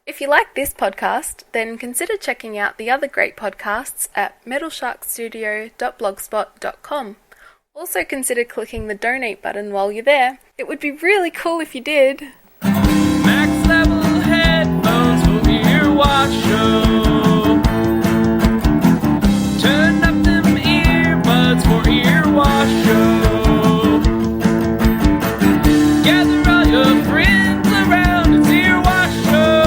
If you like this podcast, then consider checking out the other great podcasts at metalsharkstudio.blogspot.com. Also consider clicking the donate button while you're there. It would be really cool if you did. Max level headphones for Earwash Show. Turn up them earbuds for Earwash Show. Gather all your friends around, it's Earwash Show.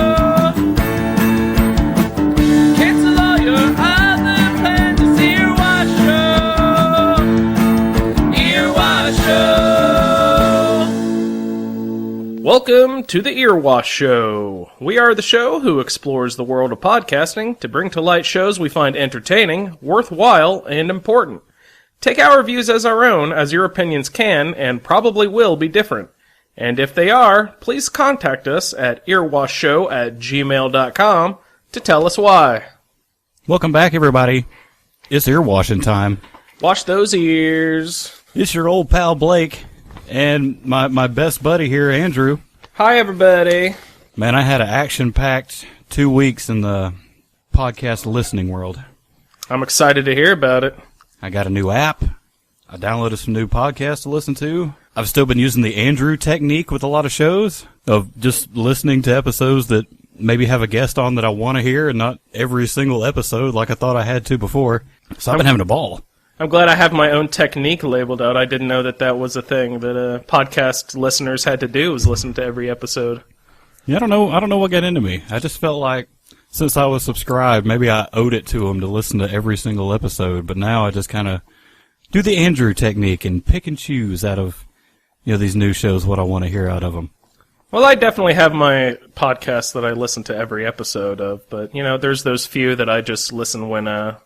Cancel all your other plans, it's Earwash Show. Earwash Show. Welcome to the Earwash Show. We are the show who explores the world of podcasting to bring to light shows we find entertaining, worthwhile, and important. Take our views as our own, as your opinions can and probably will be different. And if they are, please contact us at earwashshow@gmail.com to tell us why. Welcome back, everybody. It's ear washing time. Wash those ears. It's your old pal Blake and my best buddy here, Andrew. Hi, everybody. Man, I had an action-packed 2 weeks in the podcast listening world. I'm excited to hear about it. I got a new app. I downloaded some new podcasts to listen to. I've still been using the Andrew technique with a lot of shows of just listening to episodes that maybe have a guest on that I want to hear and not every single episode like I thought I had to before. So I've been having a ball. I'm glad I have my own technique labeled out. I didn't know that was a thing that podcast listeners had to do, was listen to every episode. Yeah, I don't know what got into me. I just felt like since I was subscribed, maybe I owed it to them to listen to every single episode, but now I just kind of do the Andrew technique and pick and choose out of these new shows what I want to hear out of them. Well, I definitely have my podcast that I listen to every episode of, but there's those few that I just listen when a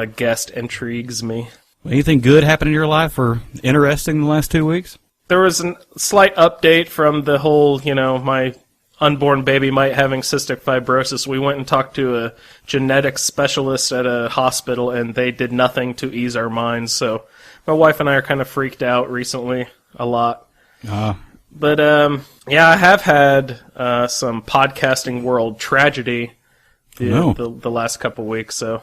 guest intrigues me. Anything good happen in your life or interesting in the last 2 weeks? There was a slight update from the whole, my unborn baby might having cystic fibrosis. We went and talked to a genetics specialist at a hospital, and they did nothing to ease our minds. So my wife and I are kind of freaked out recently a lot. But, I have had some podcasting world tragedy the last couple weeks, so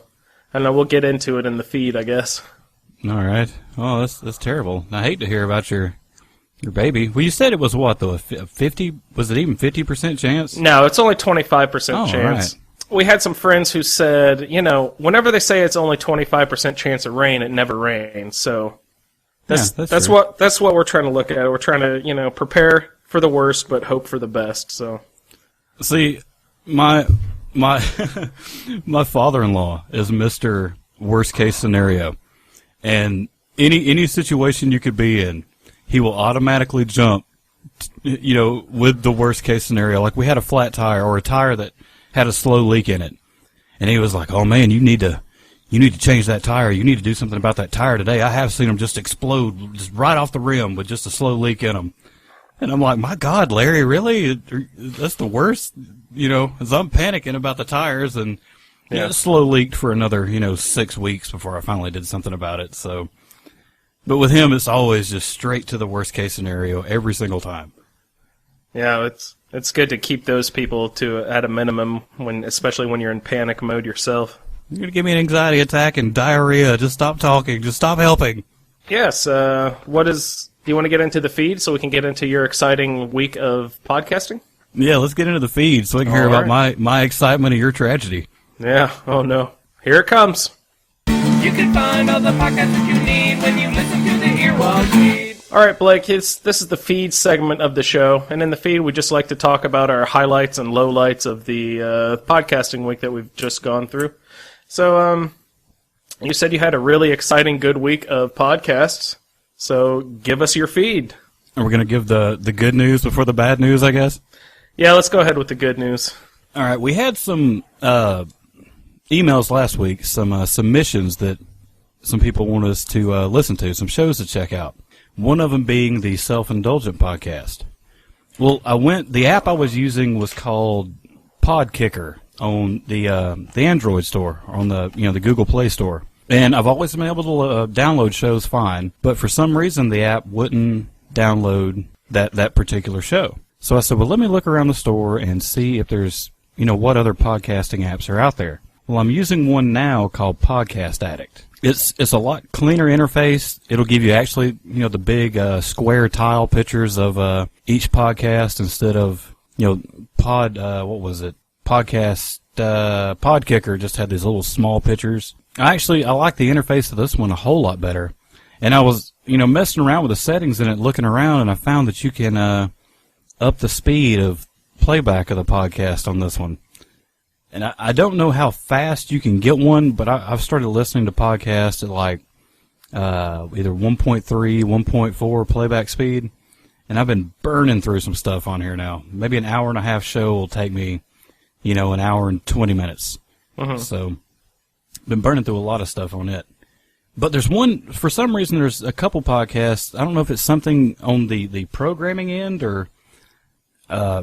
I don't know, we'll get into it in the feed, I guess. All right. Oh, that's terrible. I hate to hear about your baby. Well, you said it was what, though? 50? Was it even 50% chance? No, it's only 25% chance. Right. We had some friends who said, whenever they say it's only 25% chance of rain, it never rains. So that's what we're trying to look at. We're trying to, prepare for the worst but hope for the best. So see, my my father-in-law is Mr. Worst Case Scenario. And any situation you could be in, he will automatically jump, with the worst case scenario. Like we had a flat tire or a tire that had a slow leak in it. And he was like, "Oh man, you need to change that tire. You need to do something about that tire today. I have seen them just explode just right off the rim with just a slow leak in them." And I'm like, "My God, Larry, really? That's the worst?" As I'm panicking about the tires, and it slow leaked for another, 6 weeks before I finally did something about it. So, but with him, it's always just straight to the worst case scenario every single time. Yeah, it's good to keep those people at a minimum especially when you're in panic mode yourself. You're gonna give me an anxiety attack and diarrhea. Just stop talking. Just stop helping. Yes. Do you want to get into the feed so we can get into your exciting week of podcasting? Yeah, let's get into the feed so I can hear about my excitement of your tragedy. Yeah. Oh no. Here it comes. You can find all the podcasts that you need when you listen to the Earwash feed. All right, Blake. This is the feed segment of the show, and in the feed we just like to talk about our highlights and lowlights of the podcasting week that we've just gone through. So, you said you had a really exciting, good week of podcasts. So, give us your feed. And we're going to give the good news before the bad news, I guess? Yeah, let's go ahead with the good news. All right, we had some emails last week, some submissions that some people want us to listen to, some shows to check out. One of them being the Self-Indulgent podcast. Well, the app I was using was called Podkicker on the Android store, on the Google Play Store. And I've always been able to download shows fine, but for some reason the app wouldn't download that particular show. So I said, well, let me look around the store and see if there's, what other podcasting apps are out there. Well, I'm using one now called Podcast Addict. It's a lot cleaner interface. It'll give you actually, the big square tile pictures of each podcast instead of, Podkicker just had these little small pictures. I like the interface of this one a whole lot better. And I was, messing around with the settings in it, looking around, and I found that you can up the speed of playback of the podcast on this one. And I don't know how fast you can get one, but I've started listening to podcasts at like either 1.3, 1.4 playback speed, and I've been burning through some stuff on here now. Maybe an hour and a half show will take me, an hour and 20 minutes. So been burning through a lot of stuff on it. But there's one, for some reason, there's a couple podcasts. I don't know if it's something on the programming end or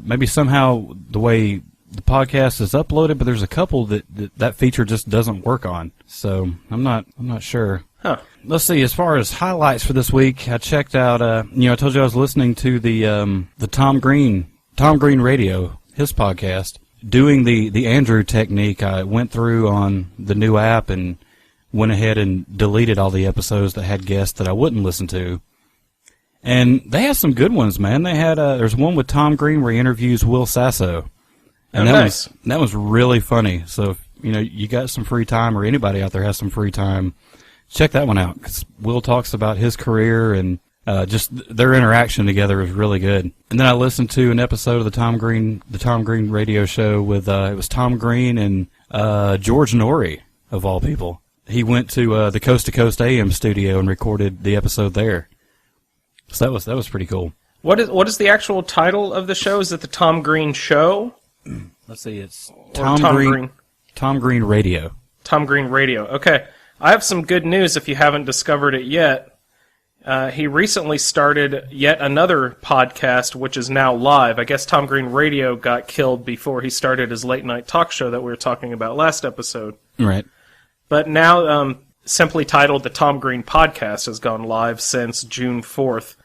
maybe somehow the way the podcast is uploaded, but there's a couple that feature just doesn't work on. So I'm not sure. Huh. Let's see. As far as highlights for this week, I checked out. I told you I was listening to the Tom Green Radio, his podcast, doing the Andrew technique. I went through on the new app and went ahead and deleted all the episodes that had guests that I wouldn't listen to. And they had some good ones, man. They had there's one with Tom Green where he interviews Will Sasso. And that was really funny. So if, you got some free time, or anybody out there has some free time, check that one out. 'Cause Will talks about his career and just their interaction together is really good. And then I listened to an episode of the Tom Green radio show with it was Tom Green and George Norrie, of all people. He went to the Coast to Coast AM studio and recorded the episode there. So that was pretty cool. What is the actual title of the show? Is it the Tom Green Show? Let's see, it's Tom Green Radio. Tom Green Radio. Okay. I have some good news if you haven't discovered it yet. He recently started yet another podcast, which is now live. I guess Tom Green Radio got killed before he started his late night talk show that we were talking about last episode. Right. But now, simply titled The Tom Green Podcast has gone live since June 4th.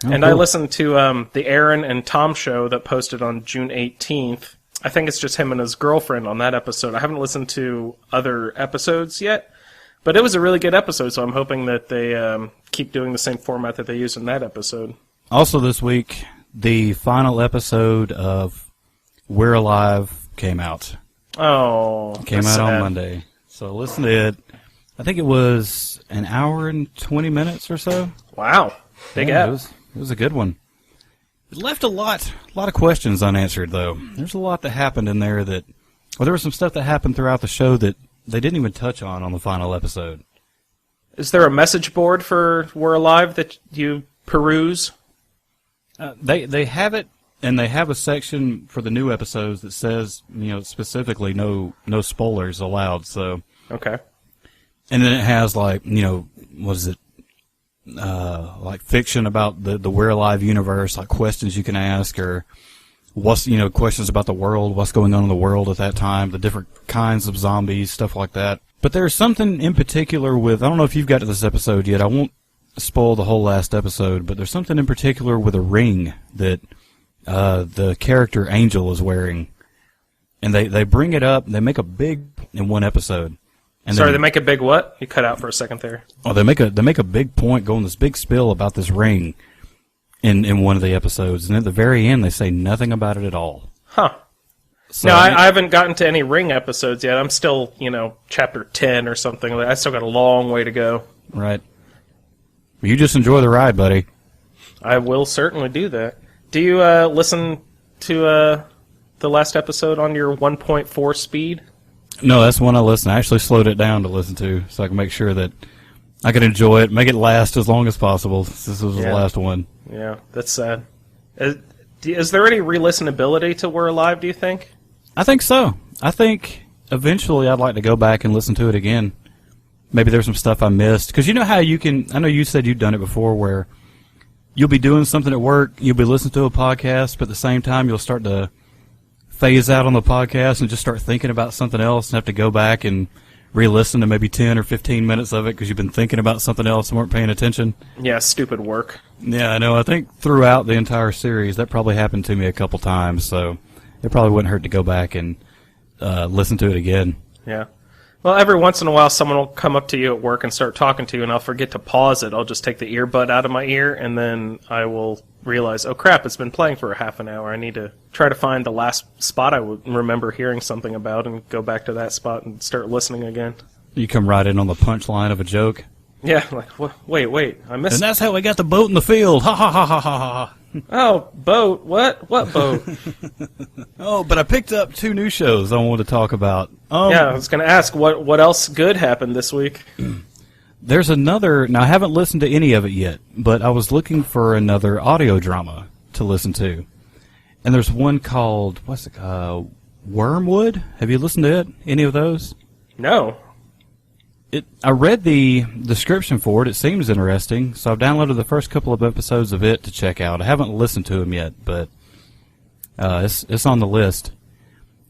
And cool. I listened to the Aaron and Tom show that posted on June 18th. I think it's just him and his girlfriend on that episode. I haven't listened to other episodes yet, but it was a really good episode, so I'm hoping that they keep doing the same format that they used in that episode. Also this week, the final episode of We're Alive came out. Oh, it came out on Monday. So listen to it. I think it was an hour and 20 minutes or so. Wow. Big app. It was a good one. It left a lot of questions unanswered, though. There's a lot that happened in there there was some stuff that happened throughout the show that they didn't even touch on the final episode. Is there a message board for We're Alive that you peruse? They have it, and they have a section for the new episodes that says, specifically no spoilers allowed. So okay. And then it has what is it? Like fiction about the We're Alive universe, like questions you can ask, or what's questions about the world, what's going on in the world at that time, the different kinds of zombies, stuff like that. But there's something in particular with, I don't know if you've got to this episode yet, I won't spoil the whole last episode, but there's something in particular with a ring that the character Angel is wearing, and they bring it up, they make a big in one episode. And Sorry, they make a big what? You cut out for a second there. Oh, they make a big point, going this big spill about this ring in one of the episodes, and at the very end they say nothing about it at all. Huh. So no, I haven't gotten to any Ring episodes yet. I'm still, chapter 10 or something. I still got a long way to go. Right. You just enjoy the ride, buddy. I will certainly do that. Do you listen to the last episode on your 1.4 speed? No, that's the one I listened. I actually slowed it down to listen to so I can make sure that I can enjoy it, make it last as long as possible. This was the last one. Yeah, that's sad. Is there any re-listenability to We're Alive, do you think? I think so. I think eventually I'd like to go back and listen to it again. Maybe there's some stuff I missed. Because you know how you can, I know you said you've done it before, where you'll be doing something at work, you'll be listening to a podcast, but at the same time you'll start to phase out on the podcast and just start thinking about something else and have to go back and re-listen to maybe 10 or 15 minutes of it because you've been thinking about something else and weren't paying attention. Yeah, stupid work. Yeah, I know. I think throughout the entire series, that probably happened to me a couple times, so it probably wouldn't hurt to go back and listen to it again. Yeah. Well, every once in a while, someone will come up to you at work and start talking to you, and I'll forget to pause it. I'll just take the earbud out of my ear, and then I will realize, oh crap, it's been playing for a half an hour. I need to try to find the last spot I would remember hearing something about and go back to that spot and start listening again. You come right in on the punchline of a joke. Yeah, like, wait, I missed... And that's how we got the boat in the field. Ha ha ha ha ha ha. Oh, boat? What? What boat? Oh, but I picked up 2 new shows I wanted to talk about. Yeah, I was going to ask, what else good happened this week? There's another... Now, I haven't listened to any of it yet, but I was looking for another audio drama to listen to. And there's one called, Wormwood? Have you listened to it? Any of those? No. I read the description for it. It seems interesting, so I've downloaded the first couple of episodes of it to check out. I haven't listened to them yet, but it's on the list.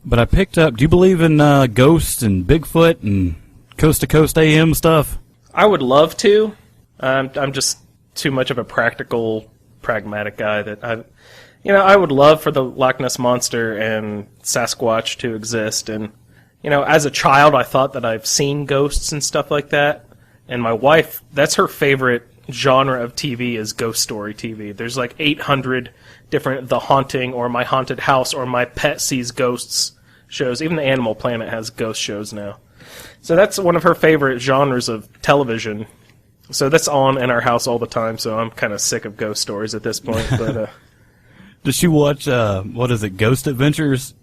But I picked up... Do you believe in ghosts and Bigfoot and Coast to Coast AM stuff? I would love to. I'm just too much of a pragmatic guy that I would love for the Loch Ness Monster and Sasquatch to exist. And, as a child, I thought that I've seen ghosts and stuff like that. And my wife, that's her favorite genre of TV is ghost story TV. There's like 800 different The Haunting or My Haunted House or My Pet Sees Ghosts shows. Even the Animal Planet has ghost shows now. So that's one of her favorite genres of television. So that's on in our house all the time, so I'm kind of sick of ghost stories at this point. But Does she watch, Ghost Adventures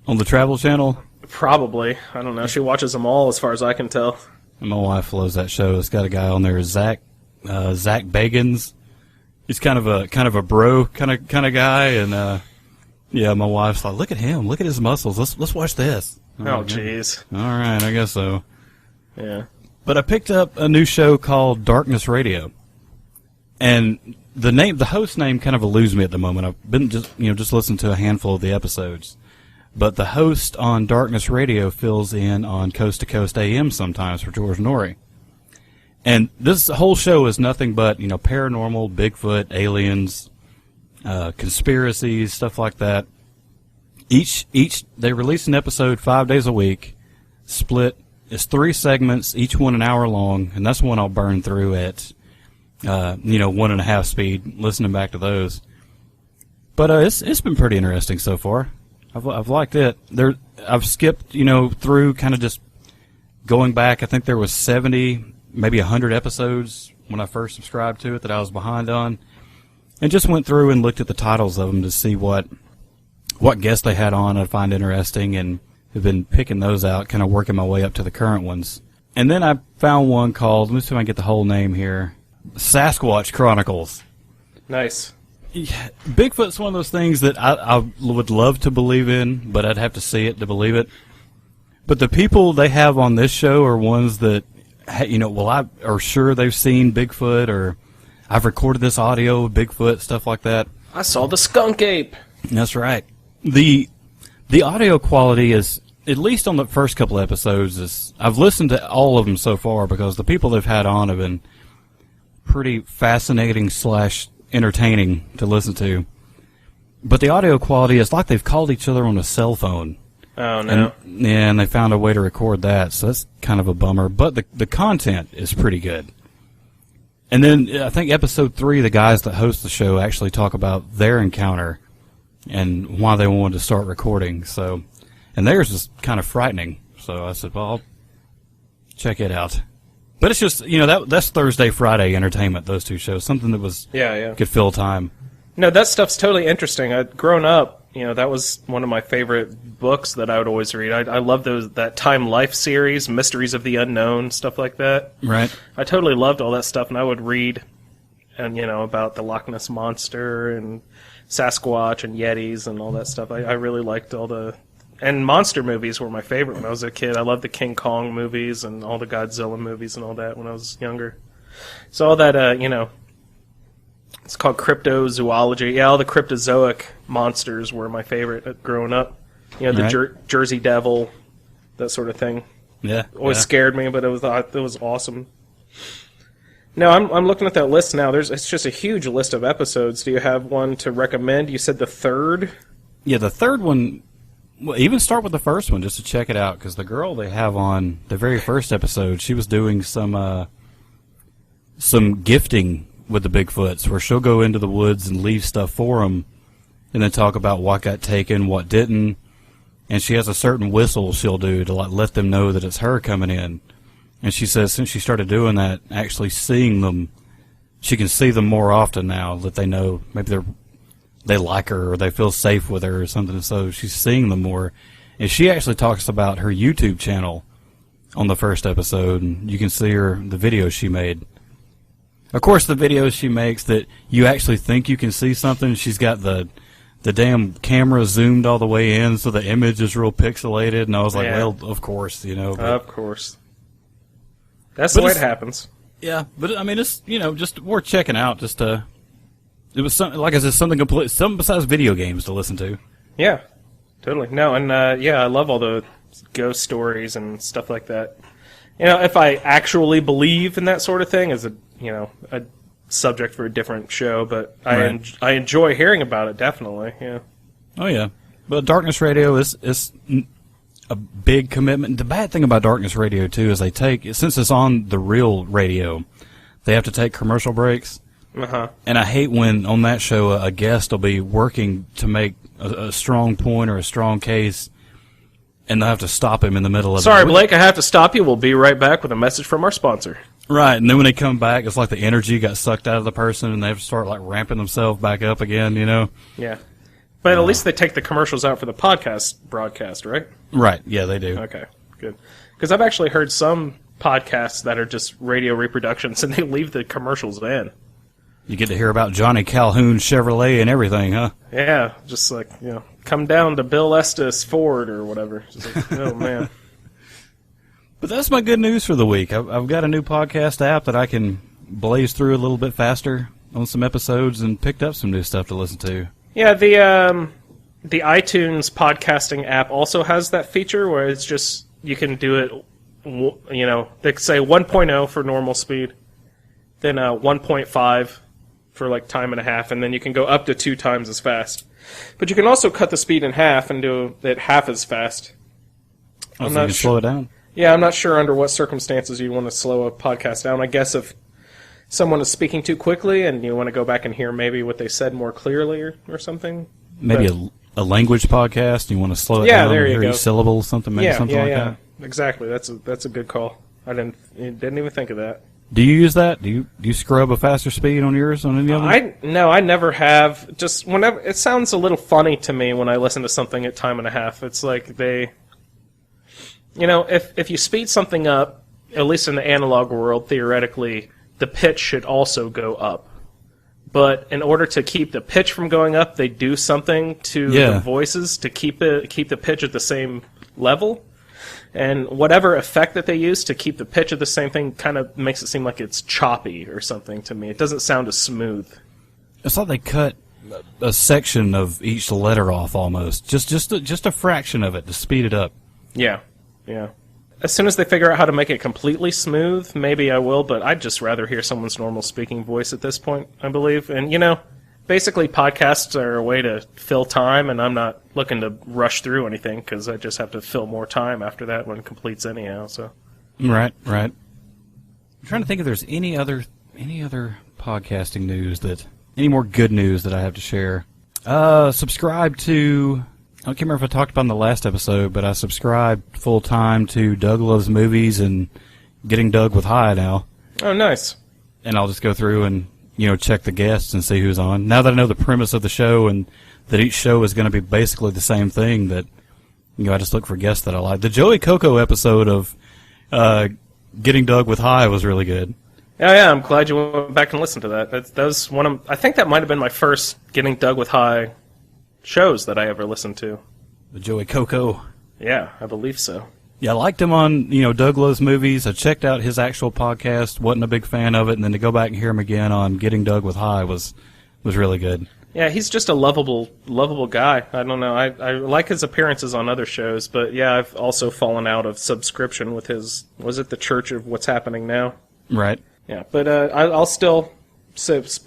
on the Travel Channel? Probably. I don't know. She watches them all as far as I can tell. My wife loves that show. It's got a guy on there, Zach Bagans. He's kind of a bro kind of guy, and my wife's like, look at him, look at his muscles. Let's watch this. Oh, jeez. All right, I guess so. Yeah. But I picked up a new show called Darkness Radio, and the host name kind of eludes me at the moment. I've been just listening to a handful of the episodes, but the host on Darkness Radio fills in on Coast to Coast AM sometimes for George Norrie. And this whole show is nothing but paranormal, Bigfoot, aliens, conspiracies, stuff like that. Each they release an episode 5 days a week, split. It's 3 segments, each 1 hour long, and that's one I'll burn through at 1.5 speed, listening back to those. But it's been pretty interesting so far. I've liked it. I've skipped through kind of just going back. I think there was 70, maybe 100 episodes when I first subscribed to it that I was behind on, and just went through and looked at the titles of them to see what guests they had on I find interesting, and have been picking those out, kind of working my way up to the current ones. And then I found one called, let me see if I can get the whole name here, Sasquatch Chronicles. Nice. Yeah, Bigfoot's one of those things that I would love to believe in, but I'd have to see it to believe it. But the people they have on this show are ones that, I are sure they've seen Bigfoot, or I've recorded this audio of Bigfoot, stuff like that. I saw the skunk ape. That's right. The audio quality is, at least on the first couple episodes, I've listened to all of them so far because the people they've had on have been pretty fascinating / entertaining to listen to. But the audio quality is like they've called each other on a cell phone. Oh, no. And they found a way to record that, so that's kind of a bummer. But the content is pretty good. And then I think episode 3, the guys that host the show actually talk about their encounter and why they wanted to start recording. So, and theirs is kind of frightening. So I said, well, I'll check it out. But it's just, that's Thursday, Friday entertainment, those 2 shows. Something that was could fill time. No, that stuff's totally interesting. I'd grown up, that was one of my favorite books that I would always read. I love that Time Life series, Mysteries of the Unknown, stuff like that. Right. I totally loved all that stuff, and I would read, and about the Loch Ness Monster and Sasquatch and Yetis and all that stuff. I really liked all the... And monster movies were my favorite when I was a kid. I loved the King Kong movies and all the Godzilla movies and all that when I was younger. So all that, it's called cryptozoology. Yeah, all the cryptozoic monsters were my favorite growing up. The Right. Jersey Devil, that sort of thing. Yeah. Always yeah. scared me, but it was awesome. No, I'm looking at that list now. It's just a huge list of episodes. Do you have one to recommend? You said the third. Yeah, the third one. Well, even start with the first one just to check it out, because the girl they have on the very first episode, she was doing some gifting with the Bigfoots, where she'll go into the woods and leave stuff for them, and then talk about what got taken, what didn't, and she has a certain whistle she'll do to let them know that it's her coming in. And she says since she started doing that, actually seeing them, she can see them more often now that they know maybe they like her or they feel safe with her or something. So she's seeing them more. And she actually talks about her YouTube channel on the first episode, and you can see the videos she made. Of course, the videos she makes that you actually think you can see something, she's got the damn camera zoomed all the way in, so the image is real pixelated. And I was like, Yeah. well, of course, you know. But, Of course. That's the way it happens. yeah, but I mean, it's just worth checking out. It was something, like I said, something besides video games to listen to. Yeah, totally. No, and I love all the ghost stories and stuff like that. If I actually believe in that sort of thing is a subject for a different show, but Right. I enjoy hearing about it, definitely, yeah. Oh yeah, but Darkness Radio is a big commitment. The bad thing about Darkness Radio too is since it's on the real radio, they have to take commercial breaks. Uh-huh. And I hate when on that show a guest will be working to make a strong point or a strong case, and they'll have to stop him in the middle of it. Sorry, Blake, I have to stop you. We'll be right back with a message from our sponsor. Right, and then when they come back, it's like the energy got sucked out of the person, and they have to start ramping themselves back up again, Yeah. But at least they take the commercials out for the podcast broadcast, right? Right, yeah, they do. Okay, good. Because I've actually heard some podcasts that are just radio reproductions, and they leave the commercials in. You get to hear about Johnny Calhoun Chevrolet and everything, huh? Yeah, just come down to Bill Estes Ford or whatever. Just like, oh, man. But that's my good news for the week. I've got a new podcast app that I can blaze through a little bit faster on some episodes and picked up some new stuff to listen to. Yeah, the iTunes podcasting app also has that feature where it's just, you can do it, they say 1.0 for normal speed, then 1.5 for time and a half, and then you can go up to 2 times as fast. But you can also cut the speed in half and do it half as fast. So you can slow it down. Yeah, I'm not sure under what circumstances you'd want to slow a podcast down. I guess if someone is speaking too quickly and you want to go back and hear maybe what they said more clearly or something. Maybe a language podcast, you want to slow it Yeah, down, there you hear go. each syllable, something like that. Exactly. That's a good call. I didn't even think of that. Do you use that? Do you scrub a faster speed on yours on any of them? No, I never have. Just whenever it sounds a little funny to me when I listen to something at time and a half. It's like they, if you speed something up, at least in the analog world, theoretically, the pitch should also go up. But in order to keep the pitch from going up, they do something to the voices to keep the pitch at the same level. And whatever effect that they use to keep the pitch of the same thing kind of makes it seem like it's choppy or something to me. It doesn't sound as smooth. It's like they cut a section of each letter off almost, just a fraction of it to speed it up. Yeah. As soon as they figure out how to make it completely smooth, maybe I will, but I'd just rather hear someone's normal speaking voice at this point, I believe. And, basically podcasts are a way to fill time, and I'm not looking to rush through anything because I just have to fill more time after that when it completes anyhow. So. Right. I'm trying to think if there's any other podcasting news any more good news that I have to share. Subscribe to, I can't remember if I talked about in the last episode, but I subscribed full time to Doug Loves Movies and Getting Doug with High now. Oh, nice. And I'll just go through and check the guests and see who's on. Now that I know the premise of the show and that each show is going to be basically the same thing, that I just look for guests that I like. The Joey Coco episode of Getting Doug with High was really good. Yeah, I'm glad you went back and listened to that. That was one of, I think that might have been my first Getting Doug with High shows that I ever listened to. The Joey Coco. Yeah, I believe so. Yeah, I liked him on, Doug Loves Movies. I checked out his actual podcast, wasn't a big fan of it, and then to go back and hear him again on Getting Doug with High was really good. Yeah, he's just a lovable guy. I don't know. I like his appearances on other shows, but yeah, I've also fallen out of subscription with his, was it the Church of What's Happening Now? Right. Yeah, but I'll still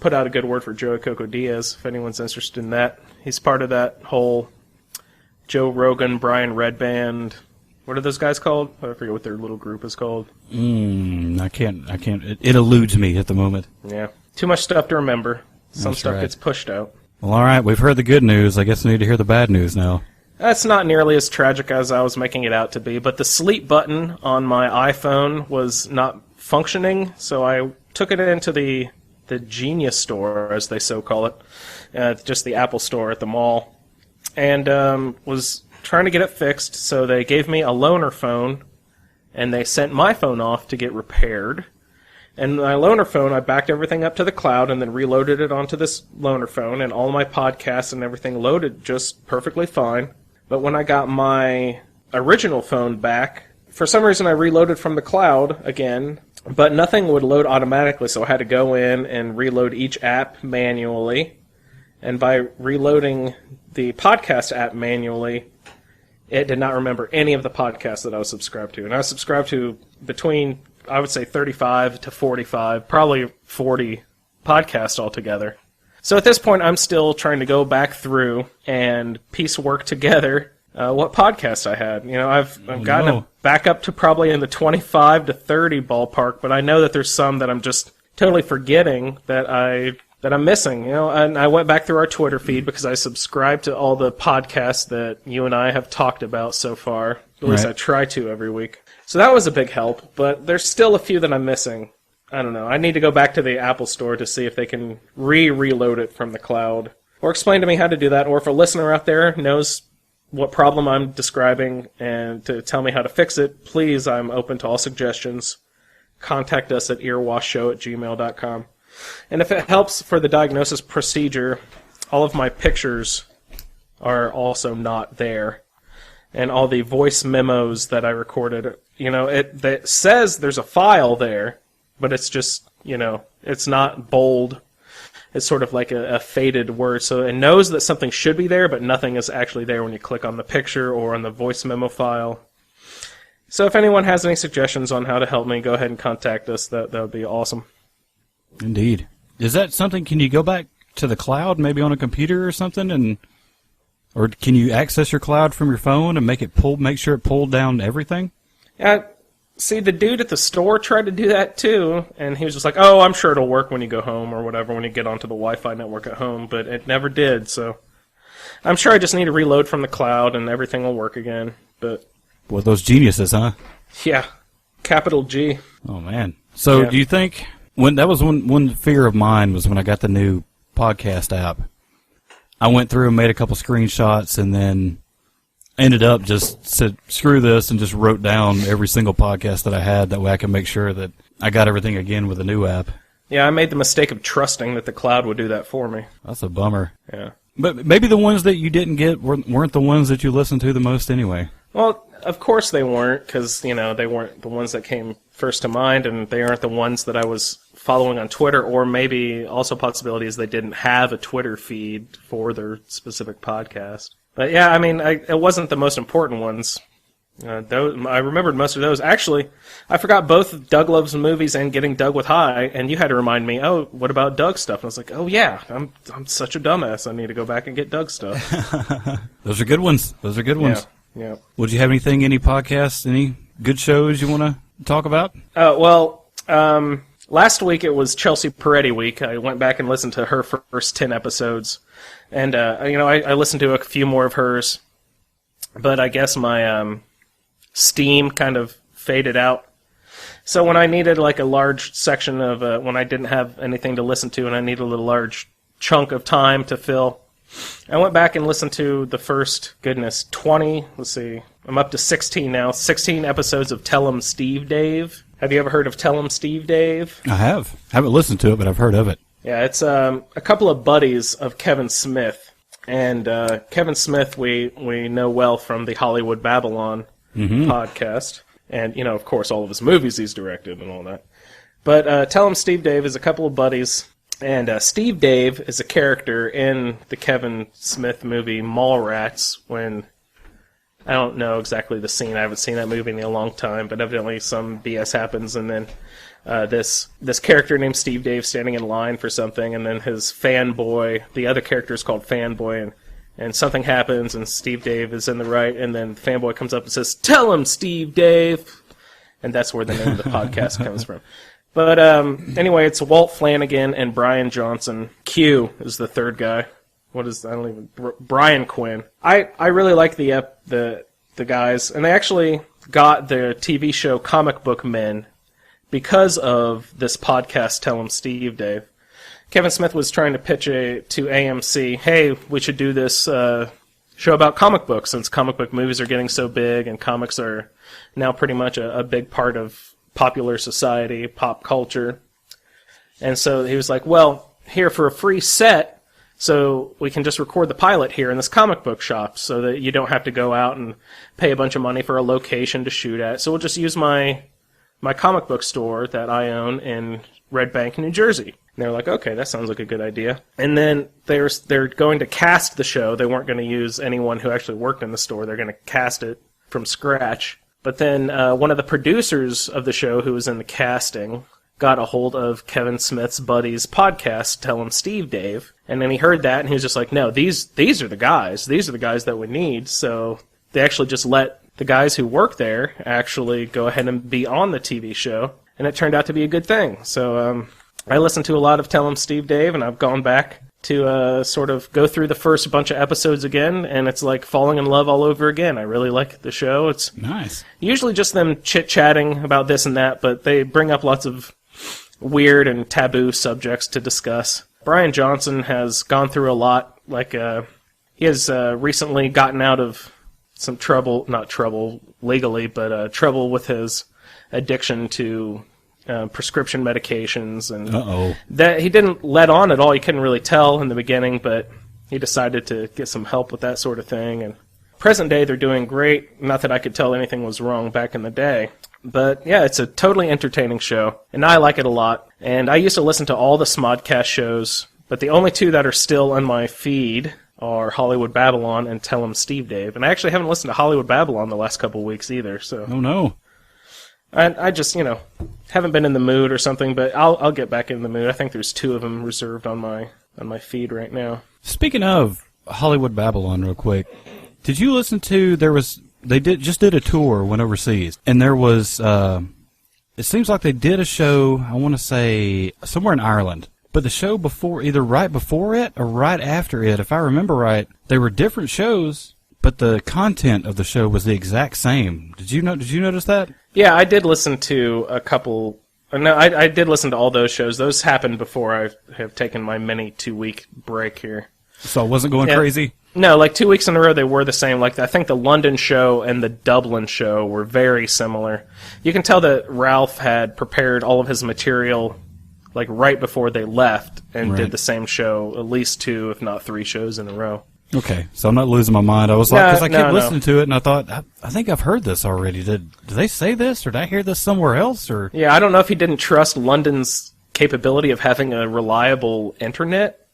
put out a good word for Joey Coco Diaz if anyone's interested in that. He's part of that whole Joe Rogan, Brian Redband. What are those guys called? I forget what their little group is called. I can't. It eludes me at the moment. Yeah, too much stuff to remember. Some That's stuff right. gets pushed out. Well, all right. We've heard the good news. I guess we need to hear the bad news now. That's not nearly as tragic as I was making it out to be, but the sleep button on my iPhone was not functioning, so I took it into the Genius store, as they so call it, just the Apple store at the mall, and was trying to get it fixed, so they gave me a loaner phone, and they sent my phone off to get repaired. And my loaner phone, I backed everything up to the cloud and then reloaded it onto this loaner phone, and all my podcasts and everything loaded just perfectly fine. But when I got my original phone back, for some reason I reloaded from the cloud again, but nothing would load automatically, so I had to go in and reload each app manually. And by reloading the podcast app manually, it did not remember any of the podcasts that I was subscribed to. And I was subscribed to between, I would say, 35 to 45, probably 40 podcasts altogether. So at this point, I'm still trying to go back through and piece work together what podcasts I had. You know, I've gotten it back up to probably in the 25 to 30 ballpark, but I know that there's some that I'm just totally forgetting that I'm missing. You know, and I went back through our Twitter feed because I subscribe to all the podcasts that you and I have talked about so far. At least I try to every week. So that was a big help, but there's still a few that I'm missing. I don't know. I need to go back to the Apple Store to see if they can reload it from the cloud. Or explain to me how to do that, or if a listener out there knows what problem I'm describing and to tell me how to fix it, please, I'm open to all suggestions. Contact us at earwashshow@gmail.com. And if it helps for the diagnosis procedure, all of my pictures are also not there. And all the voice memos that I recorded, you know, it says there's a file there, but it's just, you know, it's not bold. It's sort of like a faded word, so it knows that something should be there, but nothing is actually there when you click on the picture or on the voice memo file. So if anyone has any suggestions on how to help me, go ahead and contact us. That would be awesome. Indeed. Is that something, can you go back to the cloud, maybe on a computer or something, or can you access your cloud from your phone and make sure it pulled down everything? Yeah. See, the dude at the store tried to do that too, and he was just like, oh, I'm sure it'll work when you go home or whatever, when you get onto the Wi-Fi network at home, but it never did, so I'm sure I just need to reload from the cloud and everything will work again, but... Well, those geniuses, huh? Yeah. Capital G. Oh, man. So do you think, that was one fear of mine was when I got the new podcast app. I went through and made a couple screenshots and then ended up just said, screw this, and just wrote down every single podcast that I had. That way I can make sure that I got everything again with the new app. Yeah, I made the mistake of trusting that the cloud would do that for me. That's a bummer. Yeah. But maybe the ones that you didn't get weren't the ones that you listened to the most anyway. Well, of course they weren't, because, you know, they weren't the ones that came first to mind, and they aren't the ones that I was following on Twitter, or maybe also possibility is they didn't have a Twitter feed for their specific podcast. But yeah, I mean, it wasn't the most important ones. I remembered most of those. Actually, I forgot both Doug Loves Movies and Getting Doug with High, and you had to remind me, oh, what about Doug stuff? And I was like, oh yeah, I'm such a dumbass. I need to go back and get Doug stuff. Those are good ones. Yeah. Would you have any podcasts, any good shows you want to talk about? Last week it was Chelsea Peretti week. I went back and listened to her first 10 episodes. And, I listened to a few more of hers. But I guess my steam kind of faded out. So when I needed like a large section of, when I didn't have anything to listen to and I needed a large chunk of time to fill, I went back and listened to the first, 20, let's see, I'm up to 16 now, 16 episodes of Tell 'em Steve Dave. Have you ever heard of Tell 'em Steve Dave? I have. I haven't listened to it, but I've heard of it. Yeah, it's a couple of buddies of Kevin Smith. And Kevin Smith we know well from the Hollywood Babylon podcast. And, you know, of course, all of his movies he's directed and all that. But Tell 'em Steve Dave is a couple of buddies, And Steve Dave is a character in the Kevin Smith movie Mallrats. When I don't know exactly the scene, I haven't seen that movie in a long time, but evidently some BS happens, and then this character named Steve Dave standing in line for something, and then his fanboy, the other character is called Fanboy, and something happens, and Steve Dave is in the right, and then the fanboy comes up and says, "Tell him, Steve Dave!" And that's where the name of the podcast comes from. But anyway, it's Walt Flanagan and Brian Johnson. Q is the third guy. Brian Quinn. I really like the guys, and they actually got the TV show Comic Book Men because of this podcast, Tell 'em Steve Dave. Kevin Smith was trying to pitch to AMC, hey, we should do this show about comic books, since comic book movies are getting so big, and comics are now pretty much a big part of popular society, pop culture. And so he was like, well, here for a free set, so we can just record the pilot here in this comic book shop, so that you don't have to go out and pay a bunch of money for a location to shoot at. So we'll just use my comic book store that I own in Red Bank, New Jersey. And they were like, okay, that sounds like a good idea. And then they're going to cast the show. They weren't going to use anyone who actually worked in the store. They're going to cast it from scratch. But then one of the producers of the show, who was in the casting, got a hold of Kevin Smith's buddy's podcast, Tell 'em Steve Dave. And then he heard that, and he was just like, no, these are the guys. These are the guys that we need. So they actually just let the guys who work there actually go ahead and be on the TV show. And it turned out to be a good thing. So I listened to a lot of Tell 'em Steve Dave, and I've gone back to sort of go through the first bunch of episodes again, and it's like falling in love all over again. I really like the show. It's nice. Usually just them chit-chatting about this and that, but they bring up lots of weird and taboo subjects to discuss. Brian Johnson has gone through a lot. Like he has recently gotten out of some trouble, not trouble legally, but trouble with his addiction to prescription medications, and that he didn't let on at all. You couldn't really tell in the beginning, but he decided to get some help with that sort of thing. And present day, they're doing great. Not that I could tell anything was wrong back in the day, but yeah, it's a totally entertaining show, and I like it a lot. And I used to listen to all the Smodcast shows, but the only two that are still on my feed are Hollywood Babylon and Tell 'em Steve Dave. And I actually haven't listened to Hollywood Babylon the last couple of weeks either. So oh no. I just, haven't been in the mood or something, but I'll get back in the mood. I think there's two of them reserved on my feed right now. Speaking of Hollywood Babylon, real quick, did you listen to? They did a tour, went overseas, and there was. It seems like they did a show. I want to say somewhere in Ireland, but the show before, either right before it or right after it, if I remember right, they were different shows, but the content of the show was the exact same. Did you notice that? Yeah, I did listen to a couple. No, I did listen to all those shows. Those happened before I have taken my mini 2-week break here. So it wasn't going crazy? No, like 2 weeks in a row they were the same. Like I think the London show and the Dublin show were very similar. You can tell that Ralph had prepared all of his material like right before they left and did the same show, at least 2, if not 3 shows in a row. Okay, so I'm not losing my mind. I was like, because I kept listening to it, and I thought, I think I've heard this already. Did they say this, or did I hear this somewhere else? Or yeah, I don't know if he didn't trust London's capability of having a reliable internet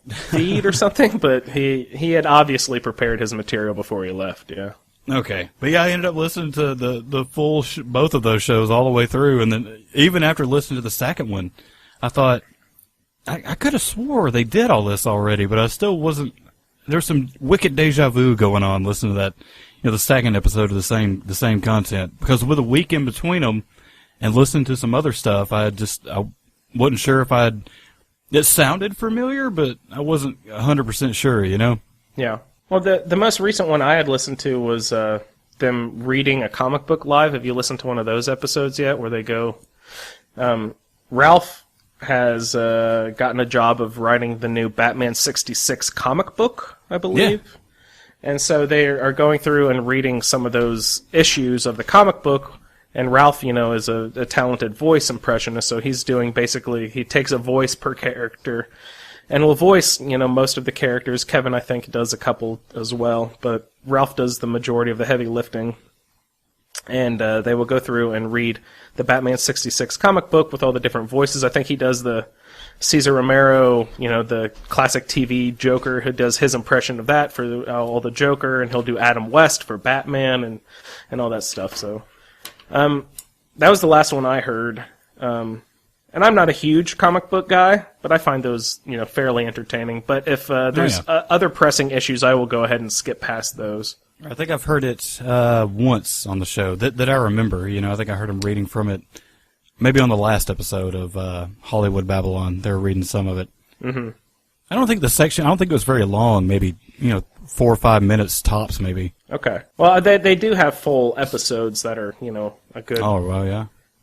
feed or something, but he had obviously prepared his material before he left. Yeah. Okay, but yeah, I ended up listening to the full both of those shows all the way through, and then even after listening to the second one, I thought I could have swore they did all this already, but I still wasn't. There's some wicked deja vu going on listening to that, the second episode of the same content, because with a week in between them and listening to some other stuff, I wasn't sure if it sounded familiar, but I wasn't 100% sure, Yeah. Well, the most recent one I had listened to was them reading a comic book live. Have you listened to one of those episodes yet, where they go? Ralph has gotten a job of writing the new Batman 66 comic book, I believe. Yeah. And so they are going through and reading some of those issues of the comic book, and Ralph, is a talented voice impressionist, so he's doing basically, he takes a voice per character, and will voice, most of the characters. Kevin, I think, does a couple as well, but Ralph does the majority of the heavy lifting. And they will go through and read the Batman 66 comic book with all the different voices. I think he does the Cesar Romero, the classic TV Joker, who does his impression of that for all the Joker, and he'll do Adam West for Batman and all that stuff. So that was the last one I heard. And I'm not a huge comic book guy, but I find those fairly entertaining. But if there's other pressing issues, I will go ahead and skip past those. I think I've heard it once on the show that I remember. I think I heard him reading from it. Maybe on the last episode of Hollywood Babylon, they were reading some of it. Mm-hmm. I don't think it was very long. Maybe 4 or 5 minutes tops, maybe. Okay. Well, they do have full episodes that are a good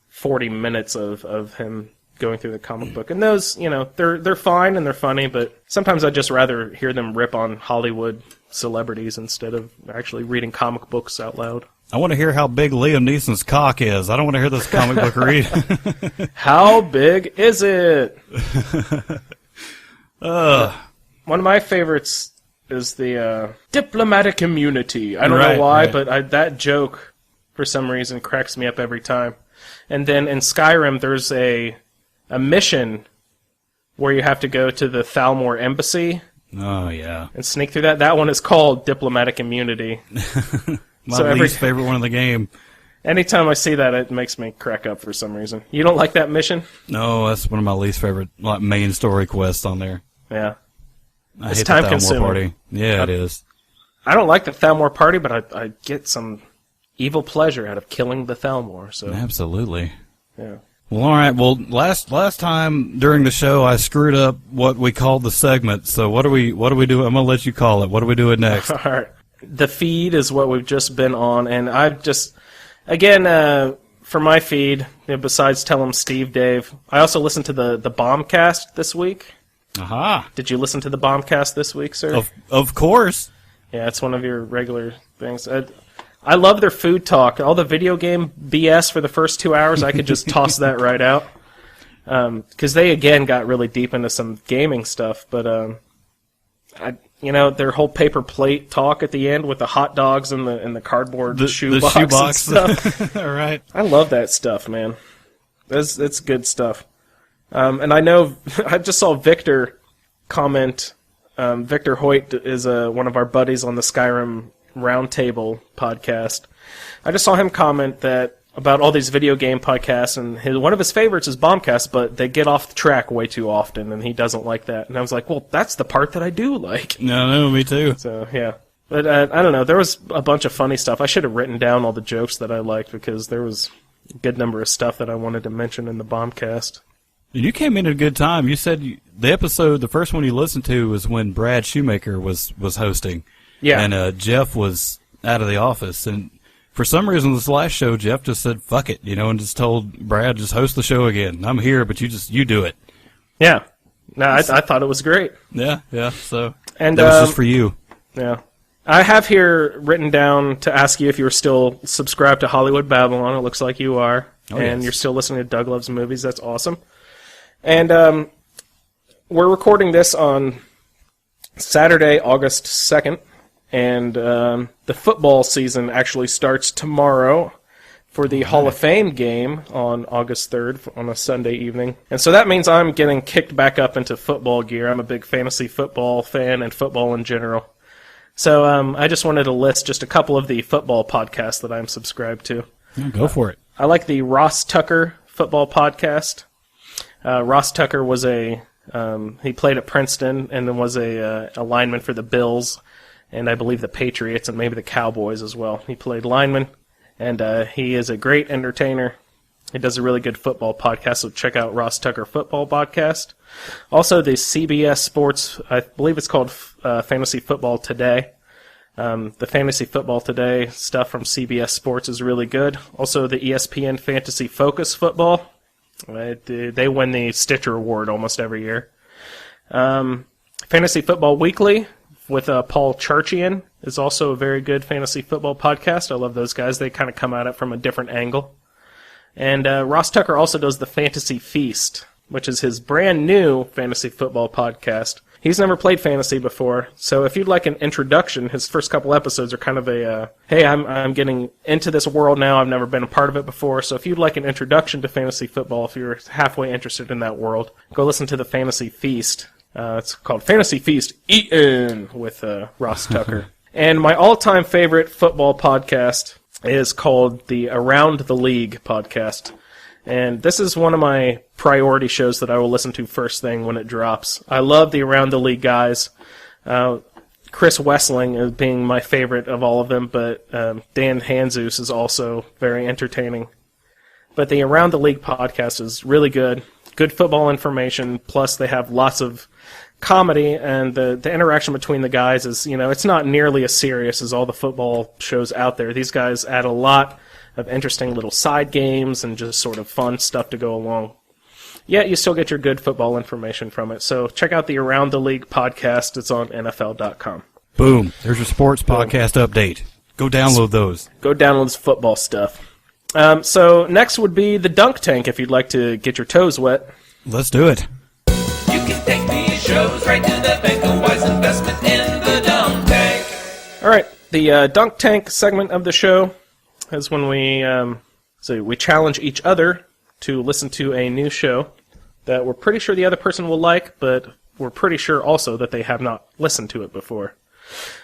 40 minutes of him going through the comic book, and those they're fine and they're funny. But sometimes I'd just rather hear them rip on Hollywood celebrities instead of actually reading comic books out loud. I want to hear how big Liam Neeson's cock is. I don't want to hear this comic book read. How big is it? One of my favorites is the diplomatic immunity. I don't know why, but that joke, for some reason, cracks me up every time. And then in Skyrim, there's a mission where you have to go to the Thalmor embassy. Oh, yeah. And sneak through that. That one is called diplomatic immunity. My least favorite one of the game. Anytime I see that, it makes me crack up for some reason. You don't like that mission? No, that's one of my least favorite main story quests on there. Yeah. It's time-consuming. Party. Yeah, it is. I don't like the Thalmor party, but I get some evil pleasure out of killing the Thalmor. So. Absolutely. Yeah. Well, all right. Well, last time during the show, I screwed up what we called the segment. So what do we do? I'm gonna let you call it. What are we doing next? All right. The feed is what we've just been on, and I've just, again, for my feed, besides Tell 'em Steve, Dave, I also listened to the Bombcast this week. Aha! Did you listen to the Bombcast this week, sir? Of course. Yeah, it's one of your regular things. I love their food talk. All the video game BS for the first 2 hours, I could just toss that right out. Because they, again, got really deep into some gaming stuff, but their whole paper plate talk at the end with the hot dogs and the cardboard shoebox and stuff. All right. I love that stuff, man. It's good stuff. And I know I just saw Victor comment. Victor Hoyt is one of our buddies on the Skyrim Roundtable podcast. I just saw him comment that about all these video game podcasts, and one of his favorites is Bombcast, but they get off the track way too often, and he doesn't like that. And I was like, well, that's the part that I do like. No, me too. So, yeah. But I don't know. There was a bunch of funny stuff. I should have written down all the jokes that I liked, because there was a good number of stuff that I wanted to mention in the Bombcast. You came in at a good time. You said the first one you listened to was when Brad Shoemaker was hosting. Yeah. And Jeff was out of the office, and for some reason, this last show, Jeff just said, fuck it, and just told Brad, just host the show again. I'm here, but you do it. Yeah. No, I thought it was great. Yeah, so and that was just for you. Yeah. I have here written down to ask you if you're still subscribed to Hollywood Babylon. It looks like you are. Oh, and yes. You're still listening to Doug Loves Movies. That's awesome. And we're recording this on Saturday, August 2nd. And the football season actually starts tomorrow for the Hall of Fame game on August 3rd on a Sunday evening. And so that means I'm getting kicked back up into football gear. I'm a big fantasy football fan and football in general. So I just wanted to list just a couple of the football podcasts that I'm subscribed to. Yeah, go for it. I like the Ross Tucker football podcast. Ross Tucker was he played at Princeton and then was a lineman for the Bills, and I believe the Patriots and maybe the Cowboys as well. He played lineman, and he is a great entertainer. He does a really good football podcast, so check out Ross Tucker Football Podcast. Also, the CBS Sports, I believe it's called Fantasy Football Today. The Fantasy Football Today stuff from CBS Sports is really good. Also, the ESPN Fantasy Focus Football. They win the Stitcher Award almost every year. Fantasy Football Weekly with Paul Charchian is also a very good fantasy football podcast. I love those guys. They kind of come at it from a different angle. And Ross Tucker also does the Fantasy Feast, which is his brand new fantasy football podcast. He's never played fantasy before, so if you'd like an introduction, his first couple episodes are kind of a, hey, I'm getting into this world now, I've never been a part of it before, so if you'd like an introduction to fantasy football, if you're halfway interested in that world, go listen to the Fantasy Feast. It's called Fantasy Feast Eatin' with Ross Tucker. And my all-time favorite football podcast is called the Around the League podcast. And this is one of my priority shows that I will listen to first thing when it drops. I love the Around the League guys. Chris Wessling is being my favorite of all of them, but Dan Hanzus is also very entertaining. But the Around the League podcast is really good. Good football information, plus they have lots of comedy, and the interaction between the guys is, it's not nearly as serious as all the football shows out there. These guys add a lot of interesting little side games and just sort of fun stuff to go along. Yet you still get your good football information from it. So check out the Around the League podcast. It's on NFL.com. Boom. There's your sports podcast update. Go download those. Go download this football stuff. So next would be the Dunk Tank if you'd like to get your toes wet. Let's do it. You can take these shows right to the bank, a wise investment in the Dunk Tank. All right. The Dunk Tank segment of the show is when we challenge each other to listen to a new show that we're pretty sure the other person will like, but we're pretty sure also that they have not listened to it before.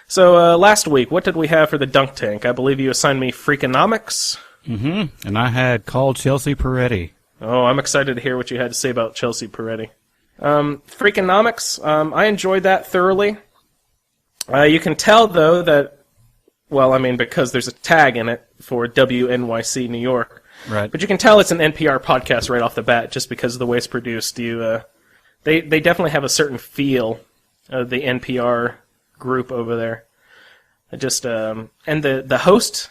So last week, what did we have for the Dunk Tank? I believe you assigned me Freakonomics. Mm-hmm. And I had called Chelsea Peretti. Oh, I'm excited to hear what you had to say about Chelsea Peretti. Freakonomics, I enjoyed that thoroughly. You can tell, though, that, because there's a tag in it for WNYC New York. Right. But you can tell it's an NPR podcast right off the bat just because of the way it's produced. They definitely have a certain feel of the NPR group over there. And the host,